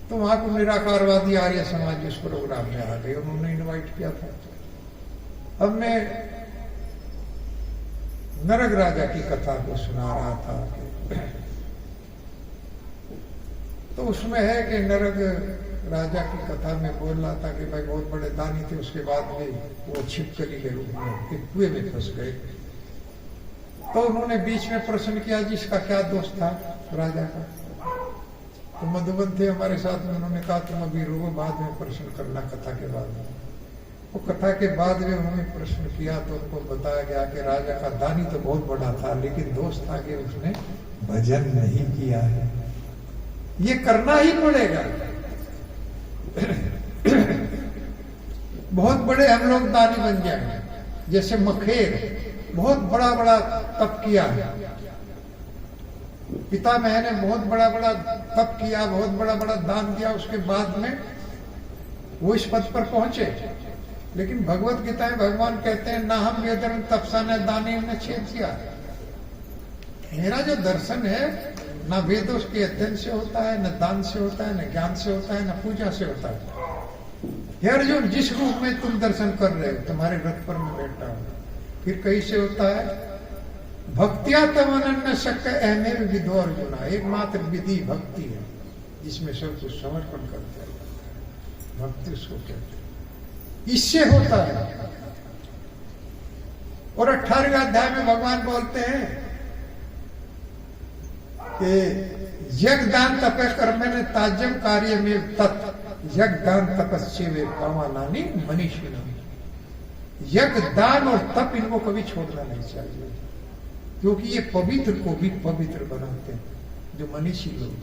तो वहां को निराकारवादी आर्य समाज उस प्रोग्राम में आ गए, उन्होंने इनवाइट किया था। अब मैं नरक राजा की कथा को सुना रहा था, तो उसमें है कि नरक राजा की कथा में बोल रहा था कि भाई बहुत बड़े दानी थे, उसके बाद में वो छिपकली के रूप में एक कुएं में फंस गए। तो उन्होंने बीच में प्रश्न किया जिसका क्या दोष था राजा का। तो मधुबन थे हमारे साथ में, उन्होंने कहा तुम अभी रुको, बाद में प्रश्न करना कथा के बाद में। वो कथा के बाद में उन्होंने प्रश्न किया तो उनको बताया गया कि राजा का दानी तो बहुत बड़ा था, लेकिन दोष था कि उसने भजन नहीं किया है। ये करना ही पड़ेगा। बहुत बड़े हम लोग दानी बन जाएंगे, जैसे मखेर बहुत बड़ा बड़ा तप किया, पितामह ने बहुत बड़ा बड़ा तप किया, बहुत बड़ा बड़ा दान दिया, उसके बाद में वो इस पद पर पहुंचे। लेकिन भगवत गीता में भगवान कहते हैं ना हम वेदन तपसा न दानी ने छेद किया। मेरा जो दर्शन है ना वेदों के अध्ययन से होता है, न दान से होता है, न ज्ञान से होता है, न पूजा से होता है। हे अर्जुन, जिस रूप में तुम दर्शन कर रहे हो, तुम्हारे रथ पर मैं बैठा हूं, फिर कहीं से होता है भक्तिया तम अनन्य शक्य अहमेव विधो अर्जुना। एकमात्र विधि भक्ति है जिसमें सब कुछ समर्पण करते हैं, भक्ति उसको कहते हैं, इससे होता है। और 18वें अध्याय में भगवान बोलते हैं कि यज्ञ दान तप कर्म ने ताज्यम कार्य में तत् यज्ञ दान तपस्या वे पावानानी मनीषी। यज्ञ दान और तप इनको कभी छोड़ना नहीं चाहिए, क्योंकि ये पवित्र को भी पवित्र बनाते हैं। जो मनीषी लोग,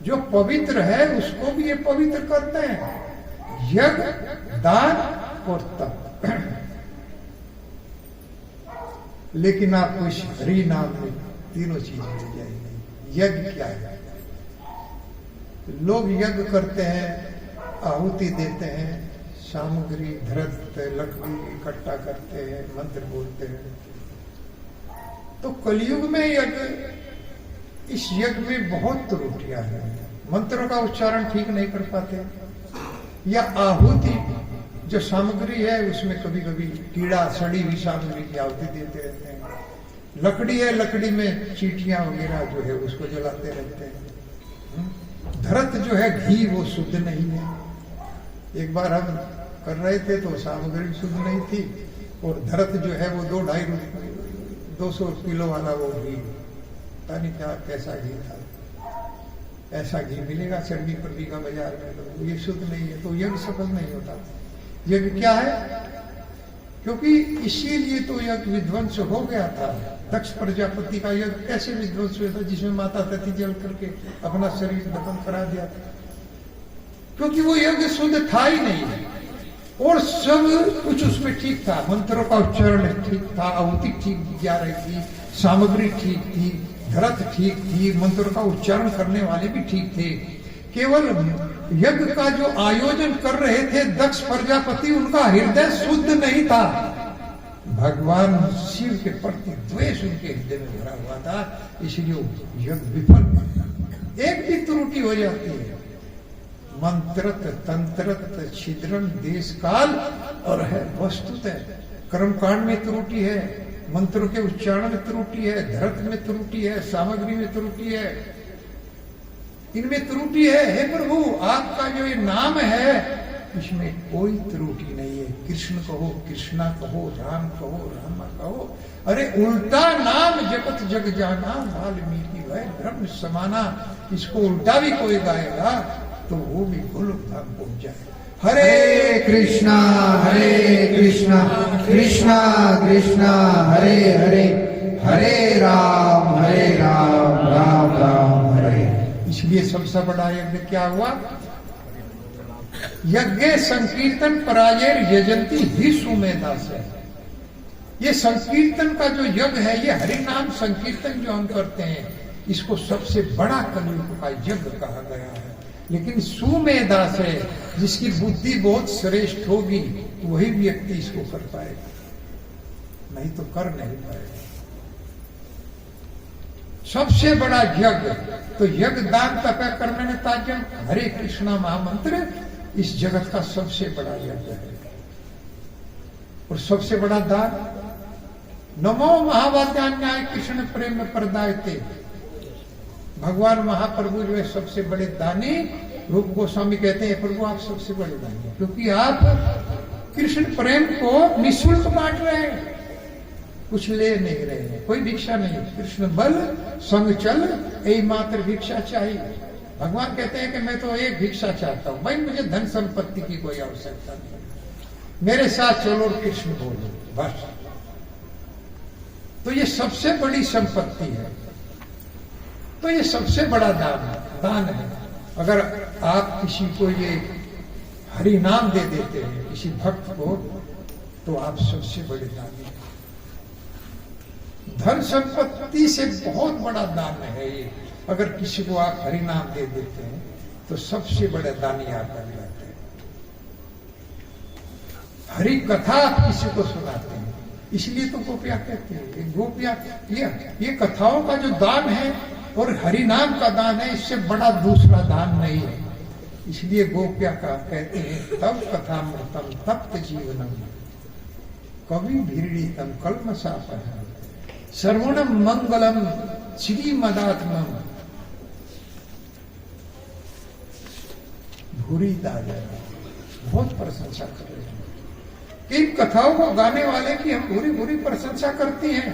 जो पवित्र है उसको भी ये पवित्र करते हैं। यज्ञ दान और तप। लेकिन आपको इस हरि नाम में तीनों चीजें मिल जाएंगी। यज्ञ क्या है? लोग यज्ञ करते हैं, आहुति देते हैं, सामग्री धरत लकड़ी इकट्ठा करते हैं, मंत्र बोलते हैं। तो कलयुग में यज्ञ, इस यज्ञ में बहुत त्रुटियां हैं। मंत्रों का उच्चारण ठीक नहीं कर पाते, या आहुति जो सामग्री है उसमें कभी कभी कीड़ा सड़ी हुई सामग्री की आहुति देते रहते हैं। लकड़ी है, लकड़ी में चींटियां वगैरह जो है उसको जलाते रहते हैं। धरत जो है घी वो शुद्ध नहीं है। एक बार हम कर रहे थे तो सामग्री शुद्ध नहीं थी, और धरत जो है वो 200 किलो वाला वो घी, पता नहीं क्या कैसा घी था। ऐसा घी मिलेगा चर्बी पर्बी का बाजार में, तो ये शुद्ध नहीं है, तो यज्ञ सफल नहीं होता। यज्ञ क्या है? क्योंकि इसीलिए तो यज्ञ विध्वंस हो गया था। दक्ष प्रजापति का यज्ञ कैसे विध्वंस हुआ था, जिसमें माता सती जल करके अपना शरीर दफन करा दिया था, क्योंकि वो यज्ञ शुद्ध था ही नहीं। और सब कुछ उसमें ठीक था, मंत्रों का उच्चारण ठीक था, आहुति ठीक जा रही थी, सामग्री ठीक थी, धरत ठीक थी, मंत्रों का उच्चारण करने वाले भी ठीक थे। केवल यज्ञ का जो आयोजन कर रहे थे दक्ष प्रजापति, उनका हृदय शुद्ध नहीं था। भगवान शिव के प्रति द्वेष उनके हृदय में भरा हुआ था, इसलिए यज्ञ विफल। एक भी त्रुटि हो जाती है, मंत्रत तंत्रत छिद्रन देश काल और है वस्तुतः कर्मकांड में त्रुटि है, मंत्रों के उच्चारण में त्रुटि है, धरत में त्रुटि है, सामग्री में त्रुटि है, इनमें त्रुटि है। हे प्रभु, आपका जो ये नाम है इसमें कोई त्रुटि नहीं है। कृष्ण कहो, कृष्णा कहो, राम कहो, रामा कहो। अरे उल्टा नाम जगत जग जाना, वाल्मीकि वह ब्रह्म समाना। इसको उल्टा भी कोई गाएगा तो वो भी गोलोक धाम पहुंच जाएगा। हरे कृष्णा कृष्णा कृष्णा हरे हरे, हरे राम राम राम हरे। इसलिए सबसे बड़ा यज्ञ क्या हुआ? यज्ञ संकीर्तन पराजय यजंती ही सुमेधा से। ये संकीर्तन का जो यज्ञ है, ये हरि नाम संकीर्तन जो हम करते हैं, इसको सबसे बड़ा कलयुग का यज्ञ कहा गया है। लेकिन सुमेधा से, जिसकी बुद्धि बहुत श्रेष्ठ होगी, वही व्यक्ति इसको कर पाएगा। नहीं तो कर नहीं पाएगा। सबसे बड़ा यज्ञ तो यज्ञ दान तप कर्म में ताजम हरे कृष्णा महामंत्र इस जगत का सबसे बड़ा यज्ञ है। और सबसे बड़ा दान नमो महावाद्यान्याय कृष्ण प्रेम प्रदायते, भगवान महाप्रभु जो है सबसे बड़े दानी। रूप गोस्वामी कहते हैं प्रभु आप सबसे बड़े दानी हैं, क्योंकि आप कृष्ण प्रेम को निःशुल्क बांट रहे हैं, कुछ ले नहीं रहे हैं, कोई भिक्षा नहीं। कृष्ण बल संग चल यही मात्र भिक्षा चाहिए। भगवान कहते हैं कि मैं तो एक भिक्षा चाहता हूं भाई, मुझे धन संपत्ति की कोई आवश्यकता नहीं, मेरे साथ चलो और कृष्ण बोलो बस। तो ये सबसे बड़ी संपत्ति है, तो ये सबसे बड़ा दान है। अगर आप किसी को ये हरि नाम दे देते हैं किसी भक्त को, तो आप सबसे बड़े दानी हैं। धन संपत्ति से बहुत बड़ा दान है ये। अगर किसी को आप हरि नाम दे देते हैं तो सबसे बड़े दानी आप बन जाते हैं। हरि कथा आप किसी को सुनाते हैं, इसलिए तो गोपियां कहते हैं। गोपियां ये कथाओं का जो दान है और हरि नाम का दान है, इससे बड़ा दूसरा दान नहीं है। इसलिए गोपियां का कहते हैं तब कथामृतम तप्त जीवनम कवि भीड़ितम कल्मषापहम सर्वणम मंगलम श्रीमदात्मम भूरी दायरा। बहुत प्रशंसा कर रहे हैं इन कथाओं को गाने वाले की, हम पूरी पूरी प्रशंसा करती हैं।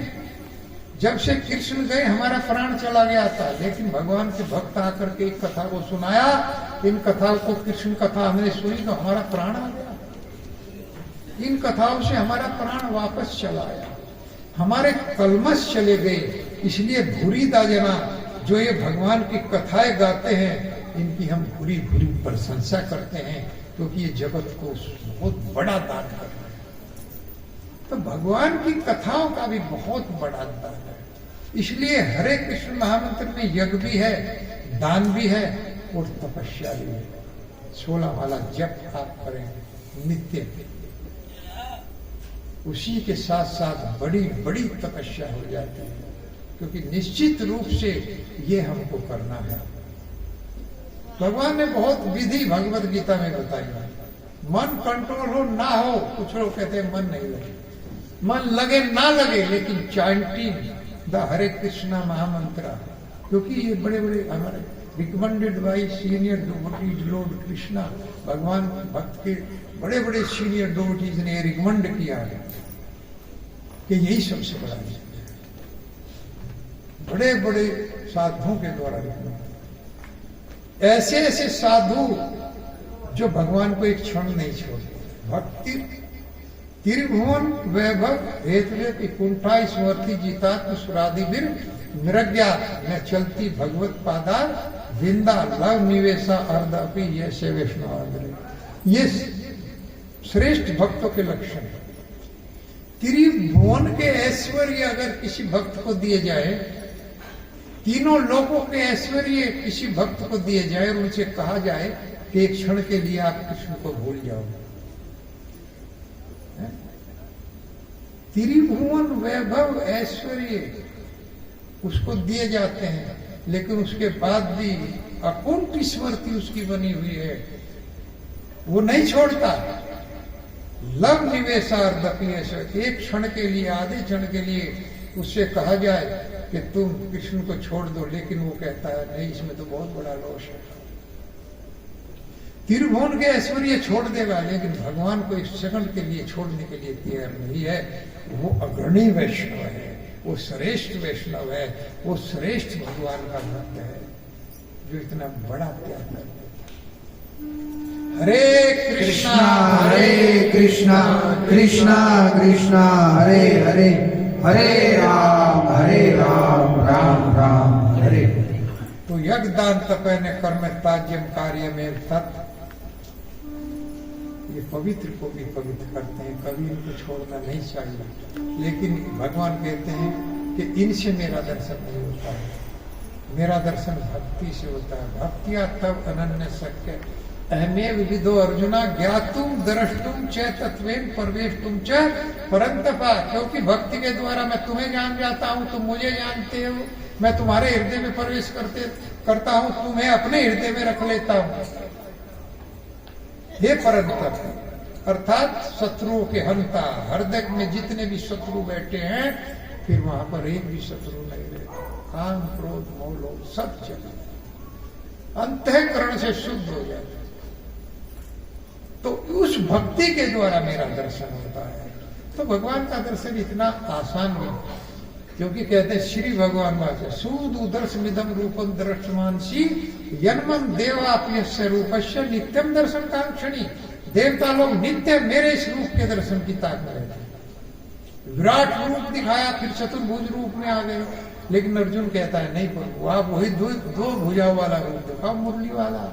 जब से कृष्ण गए हमारा प्राण चला गया था, लेकिन भगवान के भक्त आकर के एक कथा को सुनाया, इन कथाओं को कृष्ण कथा हमने सुनी तो हमारा प्राण आ गया। इन कथाओं से हमारा प्राण वापस चला आया, हमारे कलमश चले गए। इसलिए भूरी दाजना जो ये भगवान की कथाएं गाते हैं, इनकी हम भूरी भूरी प्रशंसा करते हैं, क्योंकि ये जगत को बहुत बड़ा दान कर रहे हैं। तो भगवान की कथाओं का भी बहुत बड़ा दान है। इसलिए हरे कृष्ण महामंत्र में यज्ञ भी है, दान भी है और तपस्या भी है। 16 वाला जप आप करें नित्य, उसी के साथ साथ बड़ी बड़ी तपस्या हो जाती है, क्योंकि निश्चित रूप से ये हमको करना है। भगवान ने बहुत विधि भगवत गीता में बताई है। मन कंट्रोल हो ना हो, कुछ लोग कहते हैं मन नहीं लगे, मन लगे ना लगे, लेकिन चैंटिंग द हरे कृष्णा महामंत्र, क्योंकि ये बड़े बड़े हमारे recommended by senior devotees Lord Krishna, भगवान भक्त के बड़े बड़े सीनियर डिवोटीज ने रिकमेंड किया है कि यही सबसे बड़ा है। बड़े बड़े साधुओं के द्वारा रिकमेंड, ऐसे ऐसे साधु जो भगवान को एक क्षण नहीं छोड़ते। भक्ति त्रिभुवन वैभव हेतु की कुंठा स्मृति जीतात्म सुरादिवीर मृज्ञा में चलती भगवत पादार विंदा लव निवेशा अर्धापि ऐसे वैष्णव। ये श्रेष्ठ भक्तों के लक्षण है। त्रिभुवन के ऐश्वर्य अगर किसी भक्त को दिए जाए, तीनों लोगों के ऐश्वर्य किसी भक्त को दिए जाए और उनसे कहा जाए कि एक क्षण के लिए आप कृष्ण को भूल जाओ, त्रिभुवन वैभव ऐश्वर्य उसको दिए जाते हैं, लेकिन उसके बाद भी अकुंठ स्मृति उसकी बनी हुई है, वो नहीं छोड़ता। लव निवेशार्धपि, एक क्षण के लिए, आधे क्षण के लिए उससे कहा जाए कि तुम कृष्ण को छोड़ दो, लेकिन वो कहता है नहीं, इसमें तो बहुत बड़ा लोश है। त्रिभुवन के ऐश्वर्य छोड़ देगा, लेकिन भगवान को एक सेकंड के लिए छोड़ने के लिए तैयार नहीं है। वो अग्रणी वैष्णव है, वो श्रेष्ठ वैष्णव है, वो श्रेष्ठ भगवान का भक्त है जो इतना बड़ा त्याग करता है। हरे कृष्णा कृष्णा कृष्णा कृष्णा हरे हरे, हरे राम राम राम हरे। तो यज्ञ दान तपने कर्म त्याज्यम कार्य में तत्, ये पवित्र को भी पवित्र करते हैं, कभी इनको छोड़ना नहीं चाहिए। लेकिन भगवान कहते हैं कि इनसे मेरा दर्शन नहीं होता है, मेरा दर्शन भक्ति से होता है। भक्तिया तब अनन्य शक्य अहमेव विदो अर्जुना ज्ञातुम द्रष्टुम च तत्वेन परवेष्टुम च परंतपा। क्योंकि भक्ति के द्वारा मैं तुम्हें जान जाता हूँ, तुम मुझे जानते हो, मैं तुम्हारे हृदय में प्रवेश करता हूँ, तुम्हें अपने हृदय में रख लेता हूँ। हे परंतप अर्थात शत्रुओं के हंता, हृदय में जितने भी शत्रु बैठे हैं फिर वहां पर एक भी शत्रु नहीं रहता। काम क्रोध मोह लोभ सब चले, अंतःकरण से शुद्ध हो जाते। तो उस भक्ति के द्वारा मेरा दर्शन होता है। तो भगवान का दर्शन इतना आसान नहीं, क्योंकि कहते हैं श्री भगवान वाचे सुदूदर्श मिदम रूपम दर्शमानसी यन्मम देवाप्यस्य रूपस्य नित्यम दर्शन कांक्षणी। देवता लोग नित्य मेरे इस रूप के दर्शन की ताक में रहते हैं। विराट रूप दिखाया, फिर चतुर्भुज रूप में आ गए, लेकिन अर्जुन कहता है नहीं प्रभु, आप वही दो भुजाओं वाला रूप दिखाओ, मुरली वाला।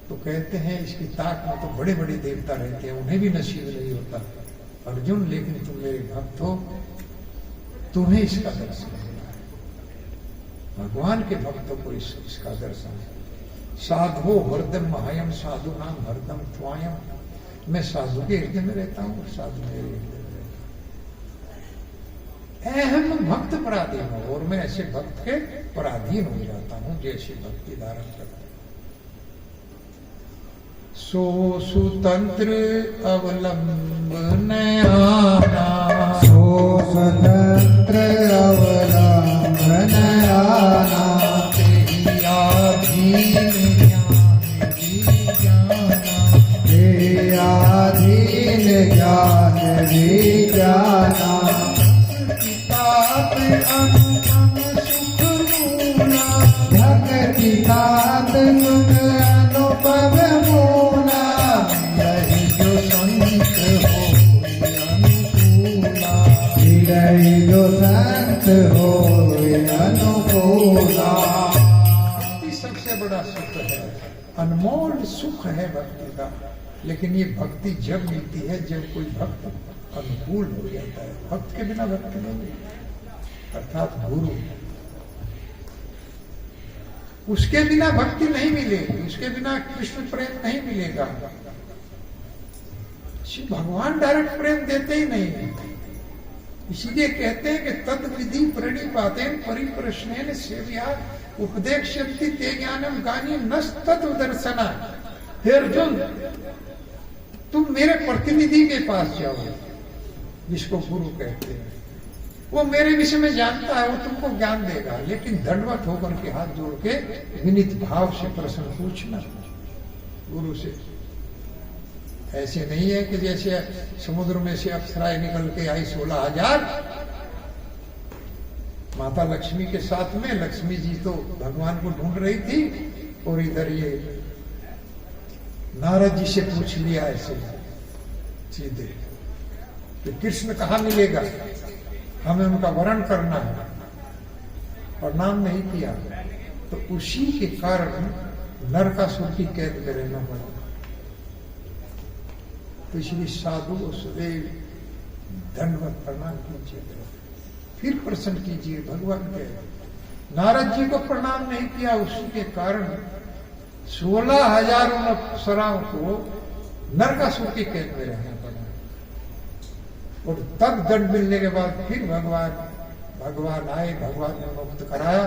तो कहते हैं इसकी ताक में तो बड़े बड़े देवता रहते हैं, उन्हें भी नसीब नहीं होता। अर्जुन लेकिन तुम मेरे भक्त हो, तुम्हें इसका दर्शन होना है। भगवान के भक्तों को इसका दर्शन है। साधो हरदम महायम साधु नाम हरदम त्वायम। मैं साधु के हृदय में रहता हूँ, साधु मेरे हृदय में रहता है। अहम भक्त पराधीन हो, और मैं ऐसे भक्त के पराधीन हो जाता हूँ जैसे भक्ति धारण करता। सो सुतंत्र अवलंबनयाना, सो स्वतंत्र अवलंबनयाना, आधीन ज्ञान विज्ञाना, अनुपम सुख मूला, भक्ति तात सुख अनुपम मूला, रही जो संत हो अनुकूला, रही जो संत हो अनुकूला। सबसे बड़ा सुख है, अनमोल सुख है भक्ति का। लेकिन ये भक्ति जब मिलती है जब कोई भक्त अनुकूल हो जाता है। भक्त के बिना भक्ति नहीं मिलती, अर्थात गुरु, उसके बिना भक्ति नहीं मिलेगी, उसके बिना कृष्ण प्रेम नहीं मिलेगा। शिव भगवान डायरेक्ट प्रेम देते ही नहीं, इसीलिए कहते हैं कि तद विधि प्रणिपाते परिप्रश्नेन सेव्या उपदेक्ष्यन्ति ते ज्ञानम गानी नस्तत्व दर्शना। हे अर्जुन, तुम मेरे प्रतिनिधि के पास जाओ, जिसको गुरु कहते हैं। वो मेरे विषय में जानता है, वो तुमको ज्ञान देगा, लेकिन दंडवत होकर के हाथ जोड़ के विनीत भाव से प्रश्न पूछना गुरु से। ऐसे नहीं है कि जैसे समुद्र में से अप्सराएं निकल के आई 16,000 माता लक्ष्मी के साथ में। लक्ष्मी जी तो भगवान को ढूंढ रही थी, और इधर ये नारद जी से पूछ लिया ऐसे सीधे कि कृष्ण कहाँ मिलेगा, हमें उनका वर्ण करना है, और नाम नहीं किया। तो उसी के कारण नरकासुर की कैद में रहना पड़ा। तो इसलिए साधु सदैव दंडवत प्रणाम कीजिए, फिर प्रश्न कीजिए भगवान के। नारद जी को प्रणाम नहीं किया, उसी के कारण 16,000 अप्सराओं को नरकासुर की कैद में रहना पड़ा। और तब दंड मिलने के बाद फिर भगवान आए, भगवान ने मुक्त कराया,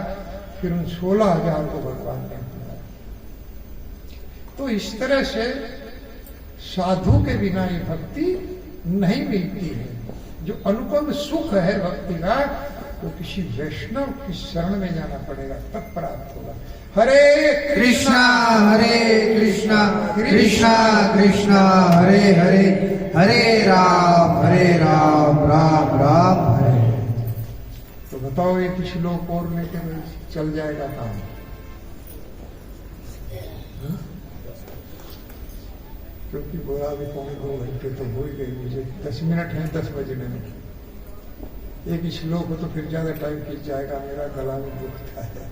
फिर उन 16,000 को भगवान ने अपनाया। तो इस तरह से साधु के बिना ये भक्ति नहीं मिलती है। जो अनुपम सुख है भक्ति का, तो किसी वैष्णव की शरण में जाना पड़ेगा, तब प्राप्त होगा। हरे कृष्णा हरे कृष्णा कृष्णा कृष्णा हरे हरे, हरे राम राम राम हरे। तो बताओ एक श्लोक और लेके चल जाएगा काम। क्योंकि बोला भी 2 घंटे तो हो ही गए, मुझे 10 मिनट है 10 बजने में। एक श्लोक हो तो फिर ज्यादा टाइम खींच जाएगा, मेरा गला में दुखता है।